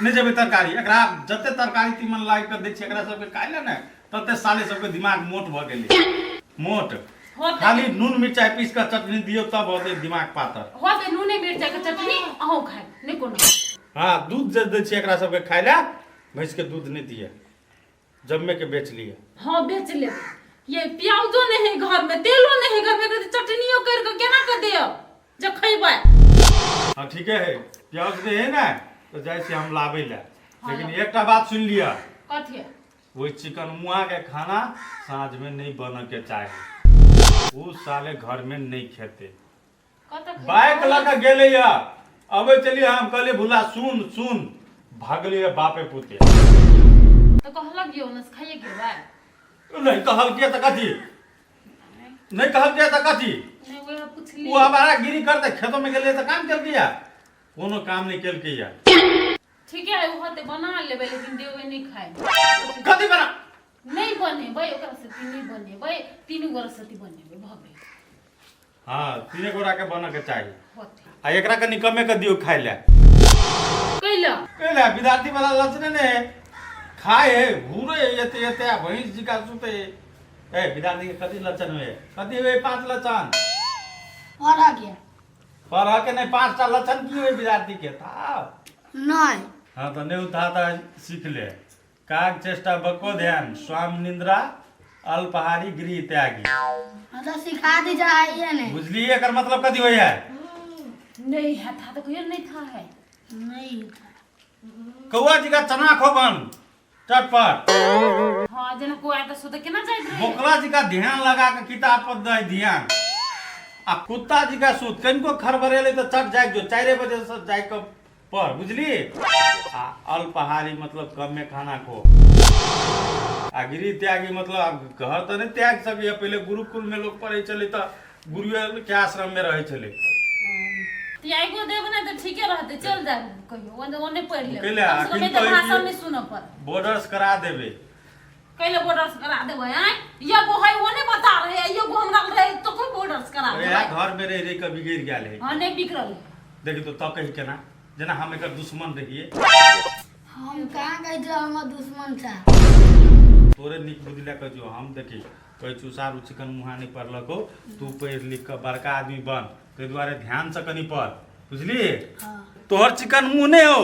S3: नहीं जेबे तरकारी। एकरा जते तरकारी तीमन लाग कर दै छी एकरा सबके खाइले ने तते साले सबके दिमाग मोट भ गेलै। मोट खाली नून मिर्चाई पीस के चटनी दियो तब होते दिमाग पातर।
S1: होते नूने मिर्चाई के चटनी अहो खाए नहीं कोनो।
S3: हां दूध जे दै छी एकरा सबके खाइले, भैंस के दूध नहीं दिए, जम्मे के बेच लिए।
S1: हां बेच ले। ये प्याजो नहीं है घर में, तेलो नहीं है घर में, कहते चटनियो कर के केना कर दियो जब खइबै।
S3: हां ठीक है, प्याज नहीं है ना तो जाय से हम लाबै ले। लेकिन एकटा बात सुन लिया,
S1: कथि
S3: वो चिकन मुआ के खाना साँझ में नहीं बन के चाहे, वो साले घर में नहीं खेते। बाइक लगा गेले या अबे चलिए हम कहले भूला सुन भागले बापे पुते
S1: तो कहलक यो न खाइए के बा।
S3: नहीं कहल के त कथी, नहीं कहल के त कथी,
S1: नहीं वो पूछली
S3: वो हमारा गिरी करते खेतों में गेले त काम कर दिया, कोनो काम नहीं कर के या।
S1: ठीक है वो होते बना लेबे, लेकिन देवे नहीं खाए।
S3: कथी बना
S1: नहीं बने भाई, ओकरा से नहीं बने भाई, 3 गोरा से बने भगे।
S3: हां 3 गोरा के बन के चाहिए।
S1: होते
S3: आ एकरा के निकमे के दियो खाइ ले। कैला विद्यार्थी वाला लचने ने खाए घूरे येते भैंस जी का सुते। ए विद्यार्थी के कथी लचन हुए, कथी हुए 5 लचन
S2: पढ़ा गया
S3: पढ़ के नहीं 5टा लचन की हुए विद्यार्थी के था
S2: नहीं।
S3: हाँ तो नहीं उठाता सीख ले। काग चेष्टा बको ध्यान स्वाम निंद्रा अल्पहारी गृह त्यागी।
S2: तो सिखा दी जाइए ने।
S3: बुझली एकर मतलब कथी होय है?
S1: नहीं है था तो कोई नहीं था है।
S2: नहीं
S3: कौआ जी का चना खोबन चटपट।
S1: हाँ जना को आया तो सुते केना जाइत रहे।
S3: बोकला जी का ध्यान लगा के किताब पर दे ध्यान। आ कुत्ता जी का सूत कनको खरबरेले तो चट जाए जो 4 बजे से जाए के पर बुझली। आ अल्पहारी मतलब कम में खाना खो। आ गिरी त्यागी मतलब घर तो नहीं त्याग सके। पहले गुरुकुल में लोग पढ़े चले तो गुरु के आश्रम में रहे चले।
S1: त्याग को देब ना तो ठीके रहते चल जा कहियो ओने पढ़ ले।
S3: कैले
S1: कम से कम तो भाषण नहीं सुन पर।
S3: बॉर्डर्स करा देबे।
S1: कैले बॉर्डर्स करा देबे हैं? ये वो है वो नहीं बता रहे, ये वो हमरा रहे तो कोई बॉर्डर्स करा
S3: अरे
S1: देबे।
S3: यार घर में रह के बिगड़ गेल है।
S1: हां नहीं बिगड़ल।
S3: देखी तो तब कही केना जना हम एकर दुश्मन रहिए।
S2: हम कहाँ गए थे, हमारा दुश्मन था।
S3: तोरे निक बुझला के जो हम देखी कोई चुसारू चिकन मुहा नहीं पढ़लको तू पढ़ लिख के बड़का आदमी बन ते द्वारे ध्यान से कनी पढ़ बुझली।
S2: हाँ।
S3: तोहर चिकन मुंह नहीं हो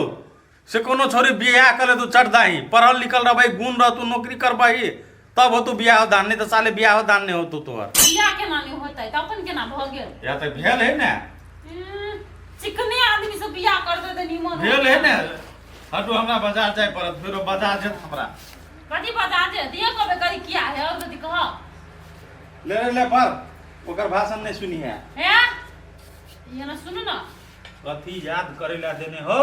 S3: से कोनो छोरी बियाह करे तू चढ़ दाही पढ़ल लिखल रहबे गुण रह तू नौकरी करबही तब हो तू बियाह दान नहीं तो साले बियाह दान नहीं हो तू तोहर
S1: बियाह केना नहीं होता है तो अपन केना भ गेल।
S3: या तो भेल है ना
S1: चिकने आदमी से बियाह कर दे निमन
S3: भेल है ना। हटू हमरा बाजार जाए पड़त फिर बाजार जेत हमरा
S1: कथी बता दे दिए कबे करी किया है और कथी कह
S6: ले पर ओकर भाषण नहीं सुनी है
S1: ये ना सुनो ना
S3: कथी याद करे ला देने हो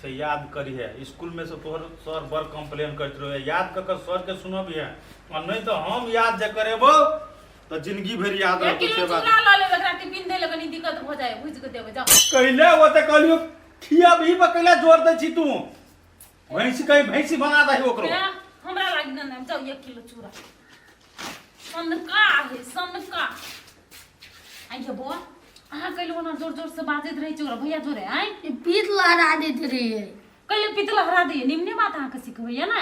S3: से याद करी है स्कूल में से तोहर सर बड़ कंप्लेन करते रहे याद कर सर के सुनब है और नहीं तो हम याद जे करेबो तो जिंदगी भर याद
S1: एक
S3: रहतो
S1: किलो
S3: से बात
S1: चूड़ा ला लेबे राती पिन दे लगनी दिक्कत हो जाए बुझ के देबे जाओ
S3: कहले वो ते कहलियो खिया भी बकैला जोर दे छी तू भैंसी कहीं भैंसी बना दही ओकरो
S1: हमरा लाग ना जाओ 1 किलो चूड़ा सनका है सनका आइए बुआ अहाँ कहलो ना जोर जोर से बाजत रही चोरा भैया जोरे आइ
S2: पीठ लहरा देते रहिए
S1: कहले पितला हरा दिए निम्ने बात अहाँ के सिखबैया ना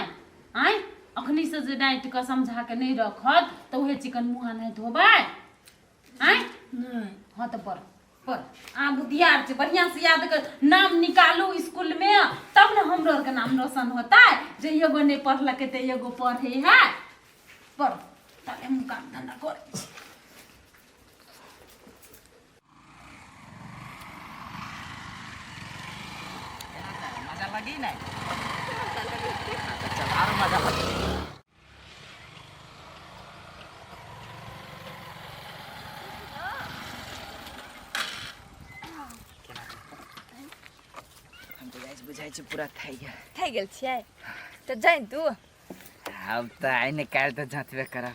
S1: आइ अखनी से जे डांट के समझा के नहीं रखत तो उहे चिकन मुहा नहीं धोबै आइ
S2: नहीं
S1: हां तो पर आ बुधियार छे बढ़िया से याद कर नाम निकालो स्कूल में तब ना हमरो के नाम रोशन होता है जे एगो नहीं पढ़लक ते एगो पढ़े है पर ताले हम काम धंधा करे
S4: मजा लगी नहीं चल और मजा लगी हम तो गाइस बुझाइ छी पूरा थाइ गया
S5: थाइ गेल छियै तो जाइन तू
S4: अब त आइने काल त जातबे कर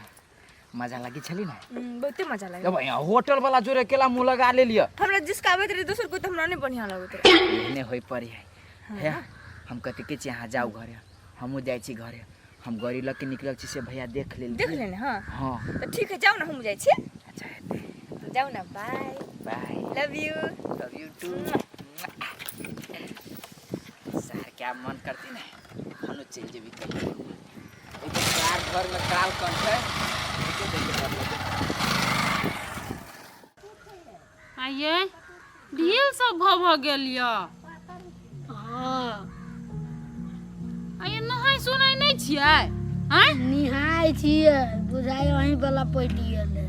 S4: मजा लगी छली ना
S5: बहुते मजा लगे
S4: अब यहाँ होटल वाला जोरे केला मुंह लगा ले लिया
S5: हमरा जिसका आबैत रहे दोसर को तो हमरा नहीं बढ़िया लगत रहे
S4: एहने होई पड़ी है हम कहते के यहाँ जाऊ घरे हमहू जाइ छी घरे हम गाड़ी लग के निकलल छी से भैया देख लेल
S5: देख लेने हां
S4: हाँ
S5: तो ठीक है जाओ ना हम जाई छी
S4: अच्छा हेतै
S5: जाओ ना bye
S4: bye
S5: love you
S4: love you too sir क्या मन करती ना हनु चल जेबी कहीं एक चार घर में काल कौन है
S1: आइए ढील सब भ गेल य
S2: हाँ
S1: आइए नहाय सुनाय नहीं छियै हैं
S2: निहाय छियै बुझाइ वहीं वाला पटि गेलै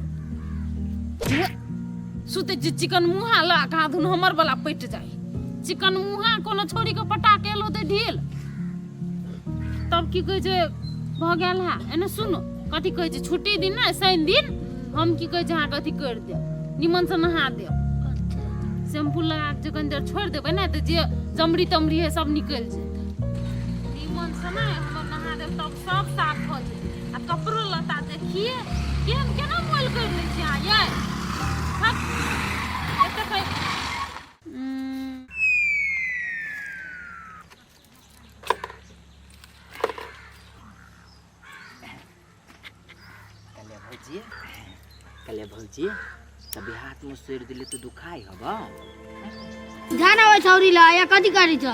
S1: सुते छी चिकन मुहा ला कहा धुन हमर वाला पट जाय चिकन मुहा कोनो छोरी के पटा के एलो ते ढील तब की कहै छै भ गेल है एने सुनो कथी कहै छै छुट्टी दिन ना शनि दिन हम की कहै छै अहाँ कथी कर दे निमन से नहा दे शैम्पू लगा के जखन देर छोड़ देबै ना तऽ जे जमरी तमरी है सब निकल जेतै निमन से ना हम नहा देब तब सब साफ भ जेतै आ कपड़ो लत्ता देखिए केहन केना मोल कर लै छी अहाँ ये हट एते कह
S4: कले भौजी तभी हाथ में सिर दिले तो दुखाई हबा
S2: जाना ओ छौरी ला या कथी करी छ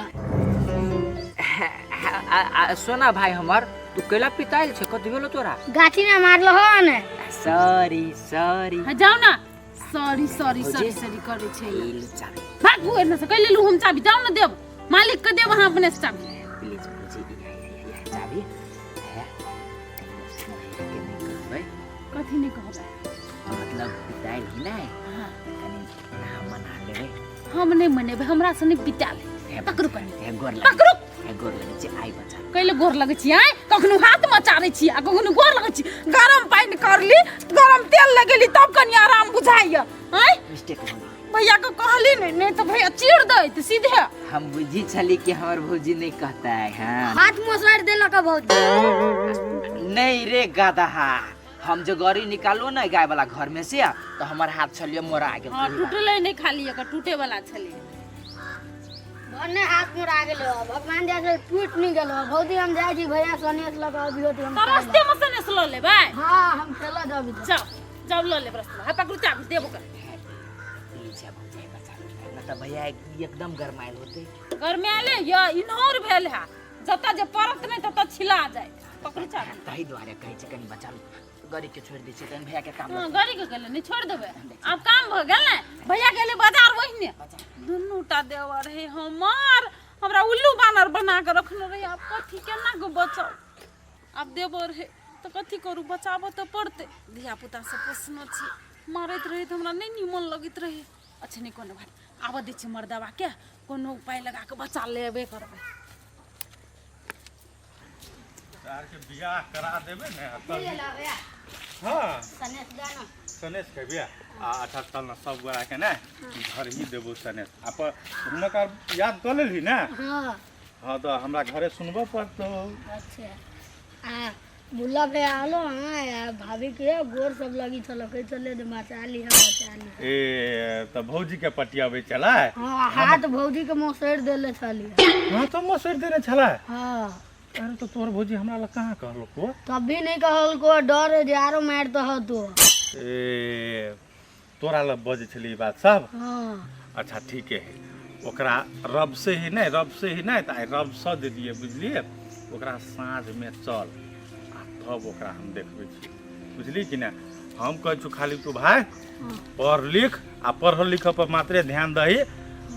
S4: सोना भाई हमर तू केला पिताइल छे कथी भेलो तोरा
S2: गाछी ना मारलो हो ने
S4: सॉरी सॉरी
S1: जाओ ना सॉरी सॉरी सॉरी सॉरी करे छै
S4: इल चाबी
S1: भाग वो एने से कह लेलू हम चाबी जाओ ना देब मालिक के देब अहाँ अपने से चाबी
S4: प्लीज भौजी ये चाबी है के नहीं कहबै
S1: कथी नहीं कहबै
S4: मतलब पिताइल ही नहीं हां कनी ना मना लेबे
S1: हम नहीं मनेबे हमरा से नहीं पिटा ले पकड़ू कनी
S4: है गोर
S1: पकड़ू
S4: है गोर लगे छै आई बच्चा
S1: कैले गोर लगै छी आइ कखनो हाथ में चारै छी आ कखनो गोर लगै छी गरम पानी करली गरम तेल लगेली तब कनी आराम बुझाइया आइ
S4: मिस्टेक हो गई
S1: भैया को कहली नहीं तो भैया चीड़ दैत सीधे
S4: हम बुझी छली कि हमर भौजी नहीं कहता है हां
S2: हाथ मोसर देलक बहुत
S4: नहीं रे गदहा हम जो गाड़ी निकालो ना गाय वाला घर में से तो हमार हाथ छलिए मोरा गेल
S1: हां टूटले नहीं खाली एक टूटे वाला छली
S2: भन्ने हाथ मोरा गेलो भगवान जैसे टूट नहीं गेलो भौजी हम जाय छी भैया सनेस लगा अभियो हम
S1: तो रास्ते में से ने लो लेबै
S2: हां हम चला जाबी
S1: जाओ जाओ लो ले रास्ते है पकड़ू चाबी देबो कर
S4: लीजिए भौजी बचा ना तो भैया एकदम गरमाइल होते
S1: घर में आले या इनहोर भेल है जता जे परत नहीं तता छिला जाए पकड़ू चाबी
S4: तही द्वारे कहै छै कनी बचा लो गाड़ी के छोड़ दी छै तन भैया के काम
S1: हां गाड़ी के गेले नहीं छोड़ देबे अब काम भ गेल ने भैया गेले बाजार वहिने दुन्नूटा देवर है हमार हमरा उल्लू बानर बना के रखने रही अब कथी केना को बचाओ अब देवर है तो कथी करू बचाबो तो पड़ते धिया पुता से पोसनो छी मारैत रही तो हमरा नहीं निमन लगित रही अच्छा नहीं कोनो भाई आब दै छी मर्दावा के कोनो उपाय लगा के बचा लेबे करबे
S3: तार के बियाह करा देबे ने
S2: ले
S3: तब
S2: ला भैया
S3: हाँ
S2: सनेश गाना
S3: सनेश के बियाह अच्छा चल ना सब गोरा के ना घर ही देबो सनेश आप हुनकर याद कर लेली ना
S2: हाँ
S3: हाँ तो हमरा घरे सुनबो पड़तो
S2: अच्छा बुला पे आलो हाँ यार भाभी के गोर सब लगी चलो कहीं चले दे बचा ली है बचा ली
S3: ए तो भौजी के पटियाबे चला
S2: हाँ हाथ भौजी के मोसेर देले चली
S3: हाँ तो मसर देने चला
S2: हाँ
S3: अरे तो तोर भौजी हमरा ला कहाँ कहलो को
S2: तब भी नहीं कहल को डर है जारो मार तो हो तो
S3: ए तोरा ला बजे छली बात सब
S2: हाँ
S3: अच्छा ठीक है ओकरा रब से ही नहीं तो रब सँ दे दिए बुझलिए ओकरा साँझ में चल आ तब ओकरा हम देखबै छी बुझली कि ना हम कहै छु खाली तू भाई पढ़ लिख आ पढ़ लिख पर मात्रे ध्यान दही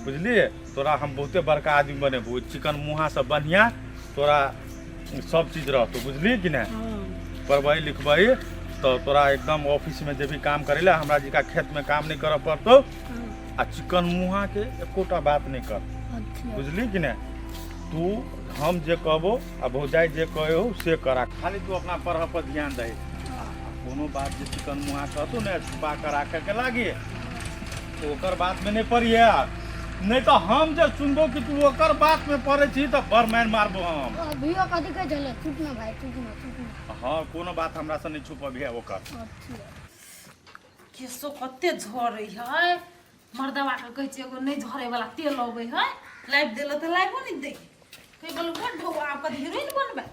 S3: बुझलिए तोरा हम बहुते बड़का आदमी बनेबू चिकन मुँहा से बढ़िया तोरा सब चीज रहतो बुझली कि ना पढ़बै लिखबै तो तोरा एकदम ऑफिस में जब भी काम करेला हमरा जी का खेत में काम नहीं कर पड़तो आ चिकन मुँहा के एकोटा बात नहीं कर बुझली कि ना तू हम जे कहबो आ भौजाई जे कहो से करा खाली तू अपना पढ़ पर ध्यान दे कोनो बात जे चिकन मुँहा कहतो ने छुपा कर राखे के लागे तो ओकर बात में नहीं पड़िए नहीं तो हम जे सुनबो कि तू ओकर बात में पड़े छी तो बड़ मार मारबो हम
S2: अभी कथी कह चले चुप ना भाई चुप ना
S3: हाँ कोनो बात हमरा से नहीं छुपबिए ओकर
S1: केसो कते झरै है मर्दवा के कहै छै एगो नहीं झरै वाला तेल अबै है लाइफ देलो त लाइफो नहीं दे कई बोल बड ढौआ आप हीरोइन बनबे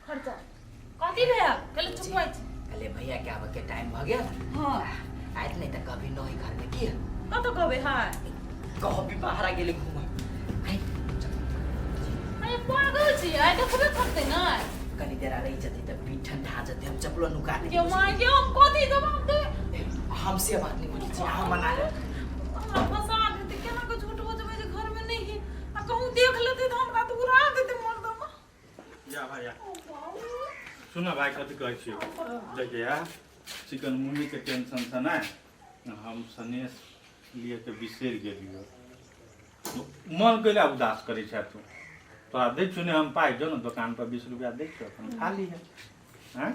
S1: खर्चा कथी भे कल चुपै छी
S4: अरे भैया क्या अब के टाइम भ गेल
S1: हां
S4: आइत नहीं त कभी नहीं घर में की
S1: कत कहबे है
S4: कभी बाहर गेले घूम
S1: अरे पागल छी आइ देखबे करते ना
S4: कनी देर रही जती त पीठ ठंडा जते हम चपलो नुका दे
S1: के मां के हम कथी जवाब दे
S4: हमसे बात नहीं बोली छी हम मना ले
S1: हमरा फसा देते केना के झूठ बजबै जे घर में नहीं है आ कहूं देख लेते त हमरा तो उड़ा देते मर्दवा
S3: या भैया सुना भाई कथी कहै छी देखिए यार चिकन मुनी के टेंशन से ना हम सनेश लिए के बिसर गेलियो मन कैला उदास करे छै तू तोरा दै छु ने हम पाइ जो ना दुकान पर 20 रुपया दै छु अपन खा ली है हैं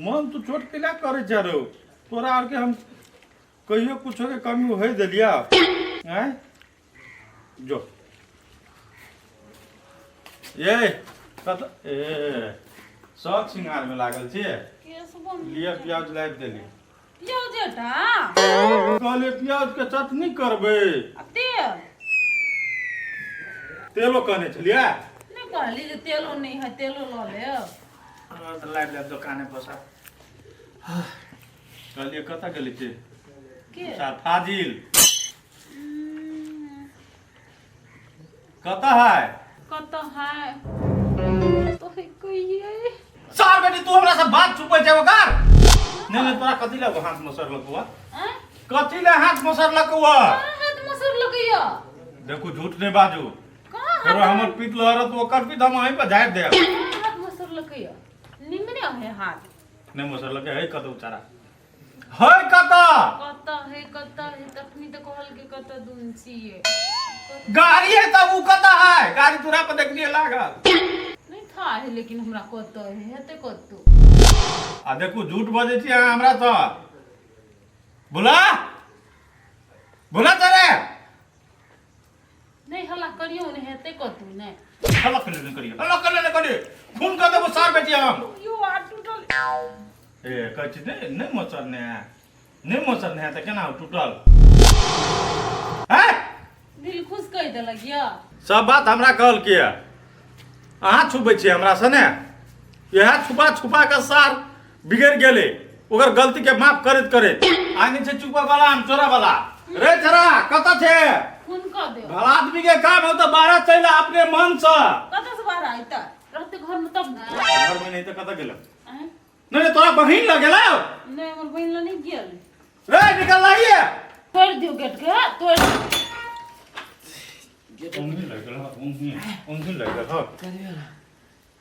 S3: मन तू छोट कैला करे छै रो तोरा आर के हम कहियो कुछो के कमी होय देलिया हैं जो ये कत ए सब सिंगार में लागल छी
S1: केस बन
S3: लिए प्याज लाइब देली
S1: पियो जेटा
S3: कहले प्याज के चटनी करबे
S1: आ तेल
S3: तेलो कहने छलिए
S1: नहीं कहली जे तेलो नहीं है तेलो ल ले
S3: तो लाइब लाइब दुकाने पर सा कहलिए कत गेली छी
S1: के
S3: सा फाजिल कत है
S1: कत है तो है कहिए
S3: सार बेटी तू हमरा से बात छुपै छै ओकर नहीं तोरा कथी ले हाथ मसर लकुआ
S1: हैं
S3: कथी ले हाथ मसर लकुआ
S1: हाथ मसर लगैया
S3: देखो झूठ नहीं बाजू
S1: कहां
S3: फेरो हमर पीत लहरत ओकर पीत हम वहीं पर झाड़ दे
S1: हाथ मसर लगैया निमने है हाथ
S3: नहीं मसर लगे है कत उचारा है कत
S1: कत है तखनी तो कहल के कत दुन छिए
S3: गाड़ी है तब उ कत है गाड़ी तोरा पर देखलिए लागल
S1: नहीं था है लेकिन हमरा कत है हेते कत
S3: आ देखो झूठ बजे छी अहाँ हमरा से बोला बोला तरे
S1: नहीं हल्ला करियो ने हेते कत नहीं
S3: हल्ला कर लेने करिए हल्ला कर लेने करिए खून कर देबो सार बेटी हम
S1: यो आ टूटल
S3: ए कहै छी नहीं मसरने है नहीं मसरने है त केना टूटल हैं
S1: दिल खुश कह देलक या
S3: सब बात हमरा कहल के अहाँ छुपै छी हमरा से ने यह छुपा छुपा के सार बिगड़ गेले ओकर गलती के माफ करत करत आगे से चुपा वाला हम चोरा वाला रे छरा कत छे
S1: खून क दे
S3: भला आदमी के काम हो तो बाहर चला अपने मन से
S1: कत से बाहर आइता रहते घर में तब ना
S3: घर में नहीं तो कत गेल
S1: हैं?
S3: नहीं तोरा बहिन लगेला
S1: नहीं हमर बहिन ला नहीं गेल
S3: रे निकल लाइए
S1: तोड़ दियो गेट के तोड़
S3: उंगली लगेला उंगली लगेला हो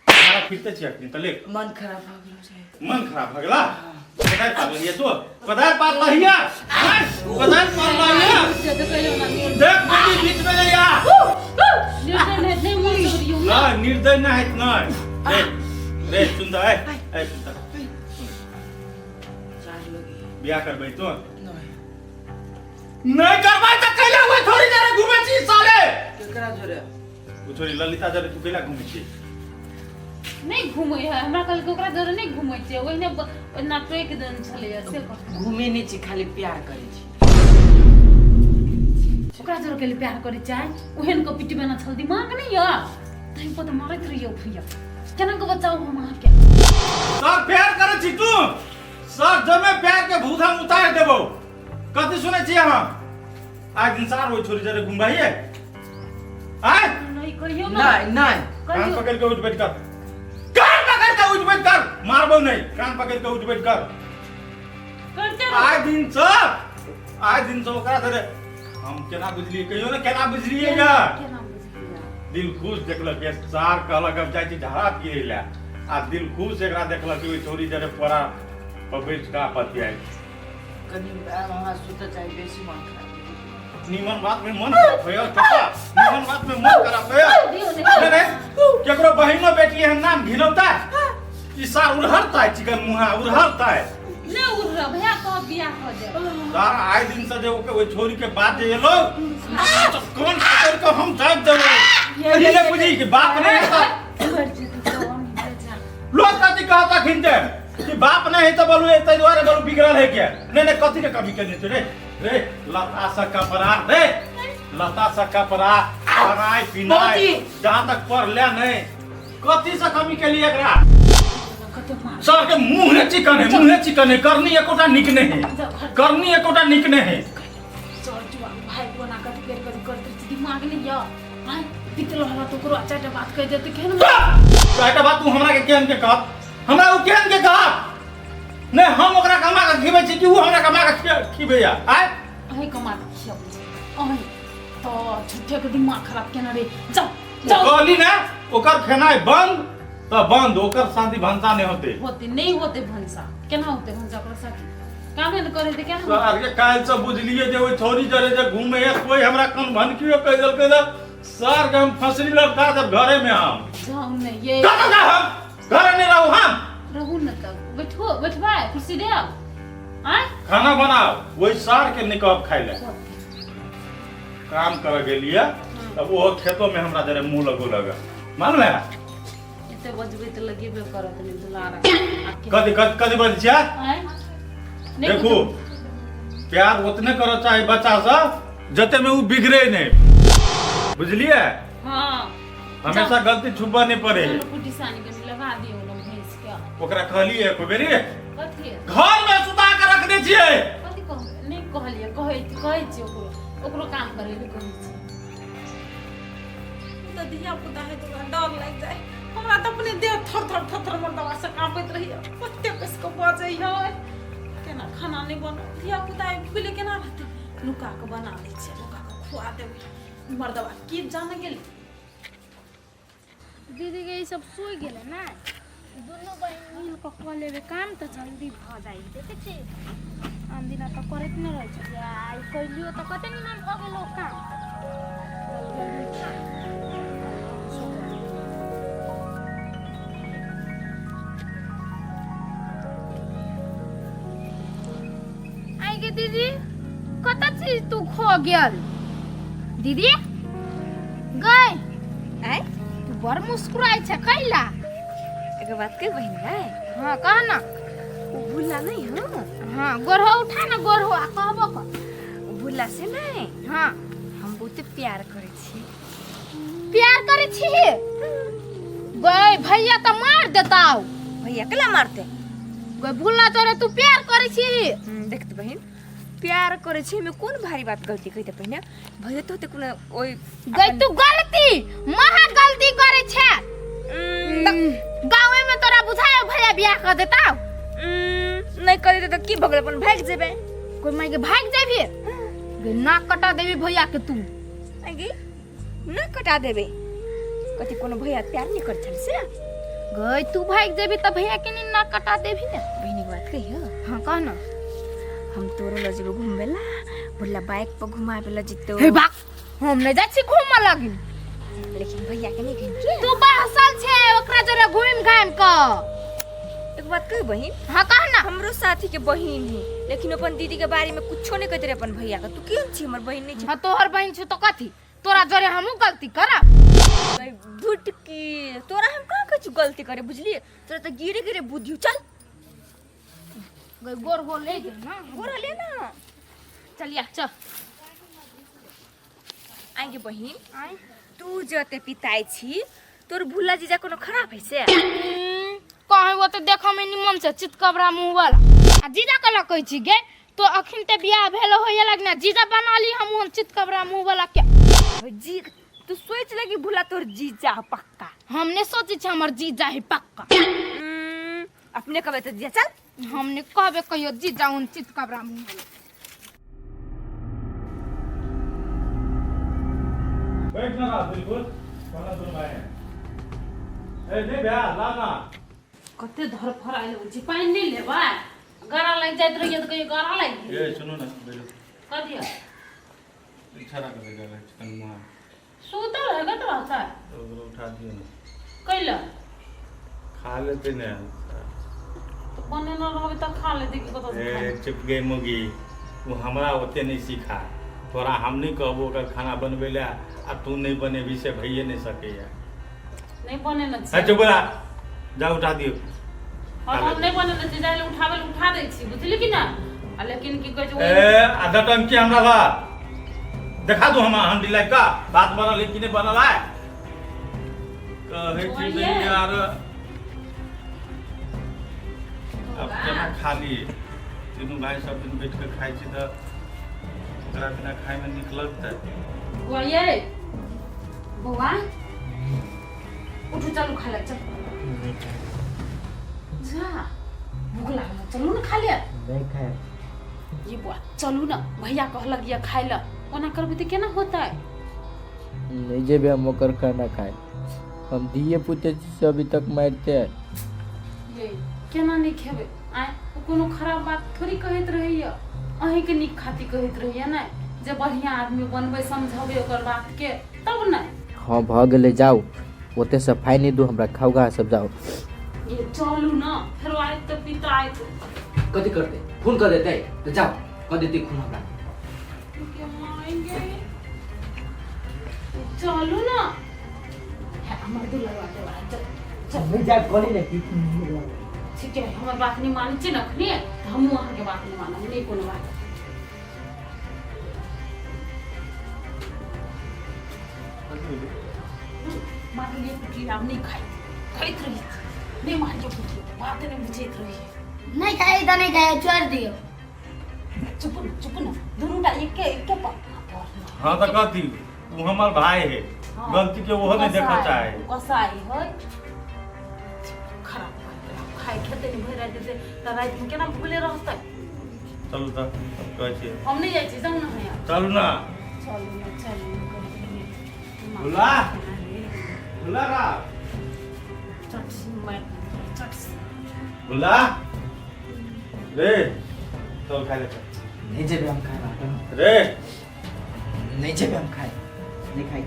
S3: सारा फिरते छी अखनी तले
S4: मन खराब हो गेलो छै
S3: मन खराब भ गेला कदाय पागल ये तो कदाय पागल लहिया कदाय पागल लहिया
S1: जे तो कहलो ना निर्दय
S3: देख बेटी बीच में ले आ
S1: नहीं मन करियो
S3: ना निर्दय ना है ना देख रे सुन त ए सुन त बियाह करबै तू नहीं करबै त कैला हुए थोड़ी देर घूमे छी साले
S4: केकरा जोरे
S3: उ छोरी ललिता जरे तू कैला घूमे छी
S1: नहीं घूमै है हमरा कल के ओकरा जरे नहीं घूमै छै ओहिने ना ट्रेक देन छले से
S4: घूमे नहीं छी खाली प्यार करे छी
S1: ओकरा जरे के प्यार करे चाहे ओहन को पिटी बना छल दिमाग नहीं या तई पता मारत रहियो भैया केना को बचाओ हम अहाँ के
S3: सब प्यार करे छी तू सब जमे प्यार के भूत हम उतार देबो कथि सुनै छी अहाँ आज इंसान होय छोरी जरे घुमबाइए आय
S1: नहीं कहियो ना
S4: नहीं
S3: कान पकड़ के उठ बैठ कर कान पकड़ के उठ बैठ कर मारबो नहीं कान पकड़ के उठ बैठ कर
S1: करते
S3: आज दिन से ओकरा धरे हम केना बुझलिए कहियो ना केना बुझलिए या
S1: केना बुझलिए
S3: दिल खुश देखलक के सार कहलक अब जाइ छी झाड़ा पिए ला आ दिल खुश एकरा देखलक कि ओइ छोरी जरे परा पबैठ का पति आई
S4: कनी वहां सुते चाहे बेसी मन
S3: निमन बात में मन खराब भयो चचा निमन बात में मन खराब भयो नहीं केकरो बहिनो बेटी है नाम घिनौता ई सार उड़हरता है चिकन मुहा उड़हरता है
S1: ने उड़ भैया को बियाह हो जाए
S3: सार आए दिन से जो ओके छोरी के बात जे लो तो कौन पकड़ के हम जाग देबो ये ने बुझी कि बाप नहीं है लोग कथि कहता खिनते कि बाप नहीं है तो बोलू तै द्वारे बोलू बिगड़ल है क्या नहीं कथि के कभी कहने रे रे लता सा कपड़ा रे लता सा कपड़ा खानाई पीनाई जहां तक पढ़ ले नहीं कथि से कमी के लिए एकरा सर के मुंह चिकन है करनी एकोटा निक नहीं है करनी एकोटा निक नहीं है
S1: सर जुआ भाई बना कर करते दिमाग नहीं या हां पितल हवा तो करो चाटा बात कह देते केन
S3: चाटा बात तू हमरा के केन के कह हमरा उ केन के कह नहीं हम ओकरा कमा के खिबै छी कि उ हमरा कमा के खिबै या आय
S1: अहे कमा के खियब अहे तो झूठे के दिमाग खराब केना रे जाओ
S3: कहली ना ओकर खेनाई बंद तो बंद ओकर शादी भंसा नहीं होते
S1: नहीं होते भंसा केना होते भंसा ओकरा साथी कामे न करे ते केना
S3: सर के काल से बुझलिए जे ओइ छोरी जरे जे घूमे है कोई हमरा कन भनकियो कह देल के सर के हम फसरी लड़का जब घरे में हम
S1: जाओ ने ये
S3: हम घरे नहीं रहू हम
S1: रहू न तक बैठबा कुर्सी दे आय
S3: खाना बनाओ वही सार के निकब खाइ ले काम कर गेलिए अब वो खेतों में हमरा जरे मुंह लगो लगा मालूम है
S1: एते बजबे त लगेबे करत नहीं दुलारा
S3: कदी बज छिया
S1: आय
S3: देखो प्यार उतने करो चाहे बच्चा सा जते में वो बिगड़े नहीं बुझलिए
S1: हां
S3: हमेशा गलती छुपा नहीं पड़े
S1: कुटी सानी के लगा दियो न भैंस के
S3: ओकरा कहली है को बेरी
S1: कथि
S3: घर में सुता के रख दे छिए
S1: कथि कह नहीं कहलिए कहै छी ओकरो काम करे ले कहै छी त दिया पुता है तो डर लग जाए हमरा त अपने देह थर थर मरदवा से कांपैत रहिए कते कसको बजै है केना खाना नहीं बन दिया पुता पहिले केना रहते लुका के बना दै छै लुका के खुआ देबै मरदवा की जाने गेल
S2: दीदी के ई सब सोई गेले ना दोनों बहन मिल के क लेबे काम त जल्दी भ जाई देखे छी अंदिना त करत न रहै छै आई कइलियो त कते निमन भ गेलो काम आई गे दीदी कत चीज तू खो गेल दीदी गए
S5: आय
S2: तू बड़ मुस्कुराई छ कैला
S5: एगो बात कह बहन है
S2: हां कह ना
S5: वो भूला नहीं हो
S2: हां गोरहो उठा ना गोरहो आ कहबो क
S5: भूला से नहीं
S2: हां
S5: हम बहुत प्यार करे छी
S2: प्यार करे छी गए भैया त मार देताऊ
S5: भैया कला मारते
S2: गए भूला तोरे तू प्यार करे छी
S5: देख तो बहन प्यार करे छी में कौन भारी बात गलती कहते पहिने भैया तो ते कोनो ओई
S2: गए तू गलती महा गलती करे छे गांव में तोरा बुझायो भैया बियाह कर देताऊ
S5: नहीं करे तो की भगले अपन भाग जेबे
S2: कोई माई के भाग जाबी गे नाक कटा देबी भैया के तू
S5: आगे ना कटा देबे कथि कोनो भैया प्यार नहीं कर छल से
S2: गए तू भाग जेबी त भैया के नहीं नाक कटा देबी ना
S5: बहनी की बात कही हो
S2: हां कह ना
S5: हम तोरो ल जेबो घुमबेला बोला बाइक पर घुमाबेला जितो
S2: हे बाक हम नहीं जाछि घूम लगिन
S5: लेकिन भैया के नहीं कहीं
S2: तू 12 साल छे ओकरा जरे घूम खाएम का।
S5: एक बात कही बहिन,
S2: हाँ कह ना।
S5: हमरो साथी के बहिन है, लेकिन अपन दीदी के बारे में कुछो नहीं कहते रे अपन भैया का। तू केहन छी हमर बहिन नहीं छी?
S2: हाँ तोहर बहन छ तो कथी, तोरा जरे हमू गलती करा।
S5: भुटकी तोरा हम कहाँ कुछ गलती करे बुझलिए? तोरा तो गिरे गिरे बुद्धि। चल
S2: गई गोर हो ले गे ना।
S5: गोरा ले ना।
S2: चलिया चल।
S5: आगे बहिन, तू जते पिताई छी, तोर भूला जीजा कोनो खराब है से?
S2: कहे वो तो देखो में निमन से चितकबरा मुंह वाला। आ जीजा कला कहि छी गे, तो अखिन ते बियाह भेलो होय लगना जीजा बना ली हम चितकबरा मुंह वाला क्या।
S5: जी तू सोच लगी भूला तोर जीजा पक्का।
S2: हमने सोची छ हमर जीजा है पक्का।
S5: अपने कबे तो जीजा चल।
S2: हमने कहबे कहियो जीजा उन चितकबरा मुंह वाला।
S3: बैठ ना बिल्कुल खाना तो भाई ए नहीं बे ला ना
S1: कते धर फराइल हो छी, पानी नहीं लेबा? गरा लग जाइत रहिए तो कहियो गरा लग
S3: ये सुनो ना बेलो
S1: क दिया
S3: इशारा कर देगा चिकन मुआ
S1: सुतल है गत रहता है
S3: तो उठा दियो ना
S1: कैला
S3: खा लेते ने
S1: तो बने न रहबे त खा लेते कि कत
S3: ए चुप गई मुगी वो हमरा ओते नहीं सीखा तोरा हम नहीं कहबो कर खाना बनबे ले आ तू नहीं बनेबी से भइए नहीं सकेया
S1: नहीं बने न
S3: है चुप रहा जा उठा दियो
S1: और हम नहीं बने न जाइले उठावे उठा दै छी बुझली कि ना। आ लेकिन की कहै छै
S3: ए आधा टाइम की हमरा बा देखा दो हम हंडी लाइक का बात बनल है कि नहीं बनल है कहे छी नहीं यार अब केना खाली तीनों भाई सब दिन बैठ के खाई छी त ओकरा बिना खाए में नीक लगतै
S1: गोये बौआ उठो चलो खा ले चल जा भूख लागल चलू ना खा ले।
S4: नहीं खाए
S1: ये बुआ चलू ना भैया कहलक ये खाइ ल ओना करबे त केना होतै।
S4: नहीं जेबे हम ओकर खाना खाए हम दिए पूछे से अभी तक मारते हैं
S1: ये केना नहीं खेबे आय कोनो खराब बात थोड़ी कहत रहिए अहीं के निक खाती कहत रहिए ना जे बढ़िया आदमी बनबे समझबे ओकर बात के तब ना।
S4: हाँ भ गेले जाओ ओते सफाई नहीं दो हमरा खाओगा सब जाओ
S1: ये चलू ना फिर आइ त पिता आइ त
S4: कथी करते खून कर देते तो जाओ कर देते खून हमरा
S1: के मारेंगे। चलू ना है हमर दुलवा के बात चल चल
S4: नहीं जा कॉलेज नहीं
S1: ठीक है हमर बात नहीं मानै छी नखनी त हमहु अहाँ के बात नहीं मानब नहीं कोनो बात। मार लिए कुटी अब नहीं खाई खाइत रही नहीं मार के कुटी बात नहीं बुझैत रही
S2: नहीं खाए तो नहीं खाए छोड़ दियो।
S1: चुप ना दोनों टा एक पर
S3: हां त कहती तू हमर भाई है गलती के वो नहीं देखा चाहे
S1: कसाई है खराब खाए खेते नहीं भरा देते त रात में केना भूले रहतै।
S3: चलू त कहै छी
S1: हम नहीं जाइ छी जाऊ ना भैया
S3: चलू ना
S1: चलू
S3: बुला बुला का
S1: चट
S3: बुला रे चल खा ले
S4: नहीं जेबे हम खाए
S3: रे
S4: नहीं जेबे हम खाए नहीं खाए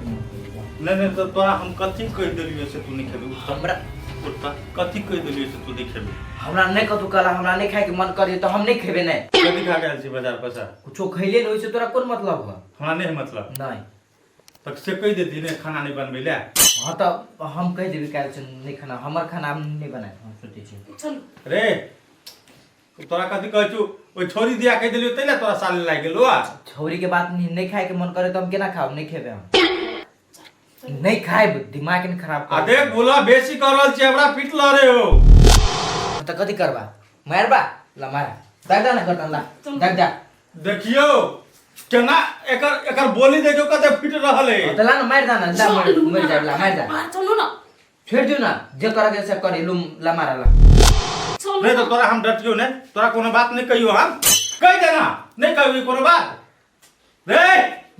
S3: नहीं तो तोरा हम कथी कह देलियो से तू नहीं खेबे
S4: हमरा
S3: कुत्ता कथी कह देलियो से तू नहीं खेबे
S4: हमरा नहीं कतु कला हमरा नहीं खाए के मन करिए तो हम नहीं खेबे नहीं
S3: कथी खा गेल छी बाजार पैसा
S4: कुछो खइले नहीं से तोरा कौन मतलब हुआ
S3: हमरा नहीं मतलब
S4: नहीं
S3: तक से कह देती ने खाना नहीं बनबे ले
S4: हाँ तो हम कह देबे काल से नहीं खाना हमर खाना हम नहीं बनाए हम सोचे छी
S1: चल
S3: रे तोरा कथी कहै छु ओइ छोरी दिया कह देलियो तैले तोरा साले लाग गेलो आ
S4: छोरी के बात नहीं खाए के मन करे तो हम केना खाब नहीं खेबे हम नहीं खाए दिमाग नहीं खराब
S3: आ देख बोला बेसी कर रहल छी हमरा पिट ल रे हो
S4: तो कथी करबा मारबा ला मारा दाग ना करता ला दाग जा
S3: देखियो केना एकर बोली देखियो कते फिट रहल है
S4: तो ला ना मार दाना ला मर जा ला मार जा
S1: चलू ना
S4: छोड़ दियो ना जे करे के से करे लुम ला मारा ला
S3: नहीं तो तोरा हम डटियो ने तोरा कोनो बात नहीं कहियो हम कह देना नहीं कहियो कोनो बात रे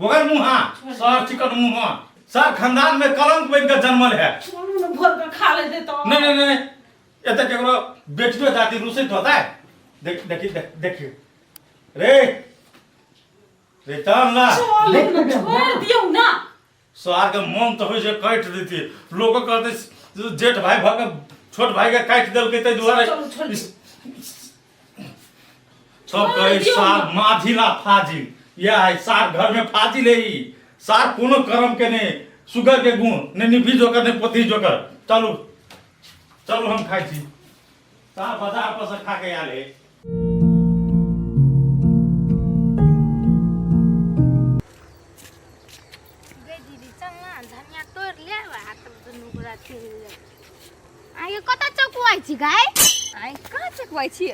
S3: बोगर मुहा सर चिकन मुहा सर खानदान में कलंक बन के जन्मल है
S1: चलू ना भर के खा लेते तो
S3: नहीं एते केकरो बेटियो जाति रुसित होता है देखियो रे चल ना
S1: छोड़ दियो ना
S3: सार के मन तो होय जे काट देती लोग कहते जेठ भाई भग छोट भाई के काट देलकै तै दुआरे
S1: चलू, छोड़ दियौ।
S3: सब कहे सार माझिला फाजिल यह है सार घर में फाजिल है ई सार कोनो कर्म के ने सुगर के गुण ने निभी जोकर ने पोती जोकर चलू चलू हम खाई छी सार बाजार पर से खा के आले
S2: गे दीदी चल ना धनिया तोड़ ले तब दुनू गोरा चल आगे कता चौकुआई छी गाय
S5: आई कहाँ चकवाई छी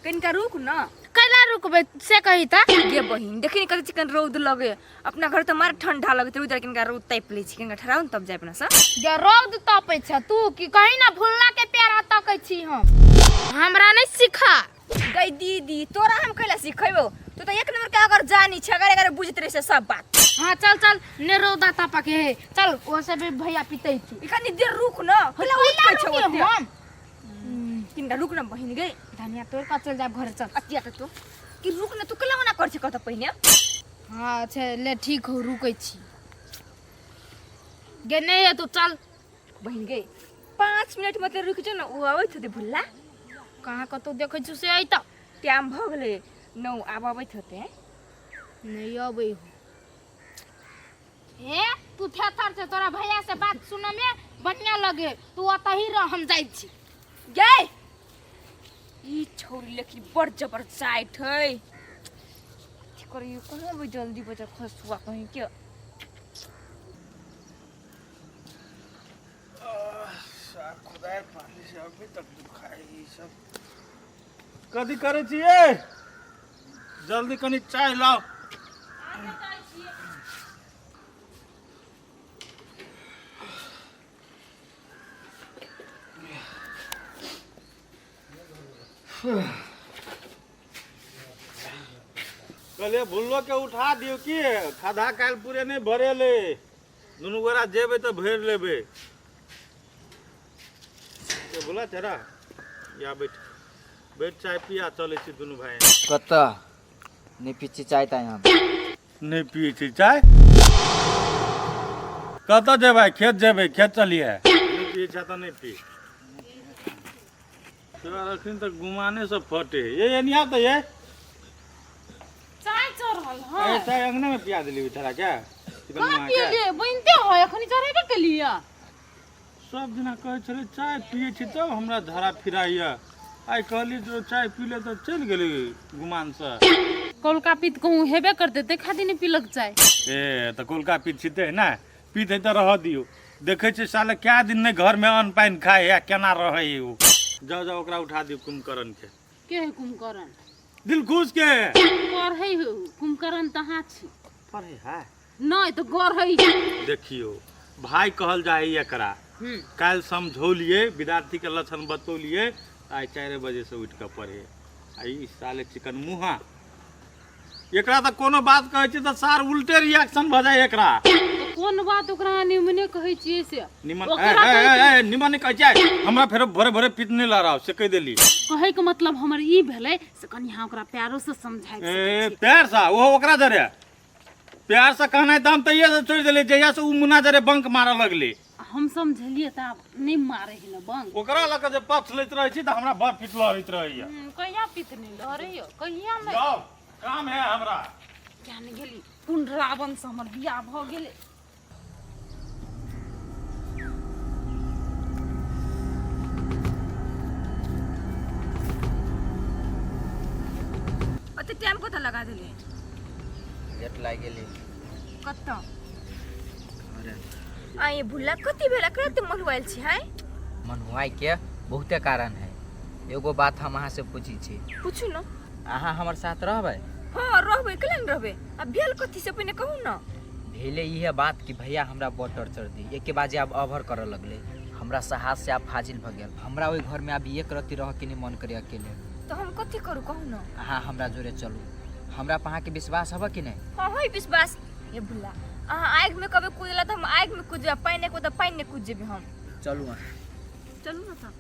S5: कनिका रुक न
S2: कैला रुकबे से कही ता
S5: गे बहिन देखी कते चिकन रौद लगे अपना घर त मार ठंडा लगे उधर कनिका रौद ताप ले छी कनिका ठहराउ न तब जाय अपना सा
S2: गे रौद तपै छ तू की कहीं ना भुल्ला के प्यारा तकै छी हम हमरा नहीं सिखा
S5: गई दीदी तोरा हम कैला सिखेबो तू त एक नंबर के अगर जानी छ अगर अगर बुझत रहे से सब बात
S2: हां चल चल ने रौदा तपा के है चल ओसे भी भैया पितै छी
S5: इकनी देर रुक न कैला उठ के छ
S2: रुके हम
S5: किनका रुक न बहिन गे
S2: धनिया तोड़ का चल जा घर चल
S5: अतिया त तू कि रुक न तू कैला मना कर छ कत पहिने
S2: हां अच्छा ले ठीक हो रुकै छी गे नहीं है तू चल
S5: बहिन गे 5 मिनट मतलब रुक जा न उ आवैत होते भुल्ला
S2: कहाँ कतौ देखै छु से आई त
S5: टाइम भ गेले 9 आब आवैत होते
S2: नहीं अबै हो ए तू थेथर से तोरा भैया से बात सुन में बढ़िया लगे तू अतही रह हम जाई छी
S5: गे ई छोरी लेकिन बड़ जबरदस्त है करियो कहाँ भी जल्दी बजा खसुआ कहीं के
S3: खुदार पानी से अभी तक दुखाई सब कदी करे छिए जल्दी कनी चाय लाओ कले भूलो के उठा दियो कि खदा काल पूरे नहीं भरेले दुनू गोरा जेबे तो भर लेबे के बोला तेरा या बैठ बैठ चाय पिया चले छी दुनू भाई
S4: कत नहीं पीछे चाहता यहाँ
S3: नहीं पिए छी चाय कत जेबै खेत जेबै खेत चलिए नहीं पिए छ तो नहीं पी तोरा रखिन तक गुमाने से फटे ये नहीं आता ये
S1: चाय चढ़ल है
S3: ए चाय अंगने में पिया दिली तेरा क्या चिकन
S1: कहाँ
S3: मुआ
S1: पिए
S3: क्या
S1: लिए बनते हो एखनी चढ़ेबे के लिए
S3: सब दिना कहे छले चाय पिए छी तब हमरा धरा फिराइया आई कहली जो चाय पी ले तो चल गेली गुमान से
S1: कोलका पीत कहूँ हेबे करते देखा दिन पीलक चाय
S3: ए तो कोलका पीत छिते ना पीते तो रह दियो देखे छी साले क्या दिन ने घर में अन्न पानी खाए या केना रहे उ जाओ जाओ ओकरा उठा दियो कुंभकर्ण के
S1: है कुंभकर्ण
S3: दिल खुश के
S1: पढ़ै हो कुंभकर्ण तहाँ छी
S3: पढ़े है
S1: नहीं तो गढ़ै
S3: देखियो भाई कहल जाए एकरा काल समझौलिए विद्यार्थी के लक्षण बतौलिए आई 4 बजे से उठ के पढ़े आई साले चिकन मुहा एकरा तो कोनो बात कहे छी तो सार उल्टे रिएक्शन भ जाए एकरा
S1: कोन बात ओकरा निमने कहै छियै से
S3: निमन
S1: ओकरा कहै
S3: निमन नहीं कहे छै हमरा फेर भोरे भोरे पिट नहीं ला रहा से कह देली
S1: कहै के मतलब हमर ई भेलै से कनी यहाँ ओकरा प्यारो से समझाइ
S3: ए प्यार सा वो ओकरा जरे प्यार से कहना दाम तैये से छोड़ देले जहिया से उ मुना जरे बंक मारे लगले
S1: हम समझलिए त आब नहीं मारे ही न बंग
S3: ओकरा लग जे पक्ष लैत रहे छी त हमरा बड़ पिटल रहैत रहैया
S1: कहिया पित नहीं लहरै हो कहिया नहीं
S3: जाओ काम है हमरा
S1: जान गेली कोन रावण से हमर बियाह भ गेलै
S5: अते टाइम कत लगा देले
S4: लेट लाग गेली
S5: कत
S4: अरे
S5: आ ये भुल्ला कति बेला करते मोबाइल छी है
S4: मन हुआई के बहुते कारण है एगो बात हम अहाँ से पूछी छी
S5: पूछू न
S4: अहाँ हमर साथ रहबै
S5: हां रहबे कलन रहबे अब भेल कथि से पहले कहू न
S4: भेले इहे बात कि भैया हमरा बड़ टॉर्चर दी एक के बाजे अब अभर करे लगले हमरा साहस से आप फाजिल भ गेल हमरा ओइ घर में अब एक रति रह के नहीं मन करे अकेले
S5: तो हम कथि करू कहू न
S4: अहाँ हमरा जोरे चलू हमरा पर अहाँ के विश्वास हबे कि नहीं
S5: हां होई विश्वास ये भुल्ला अहाँ आग में कबे कूदला त हम आग में कूद जा पानी को त पानी में कूद जेबे हम
S4: चलू
S5: चलू न त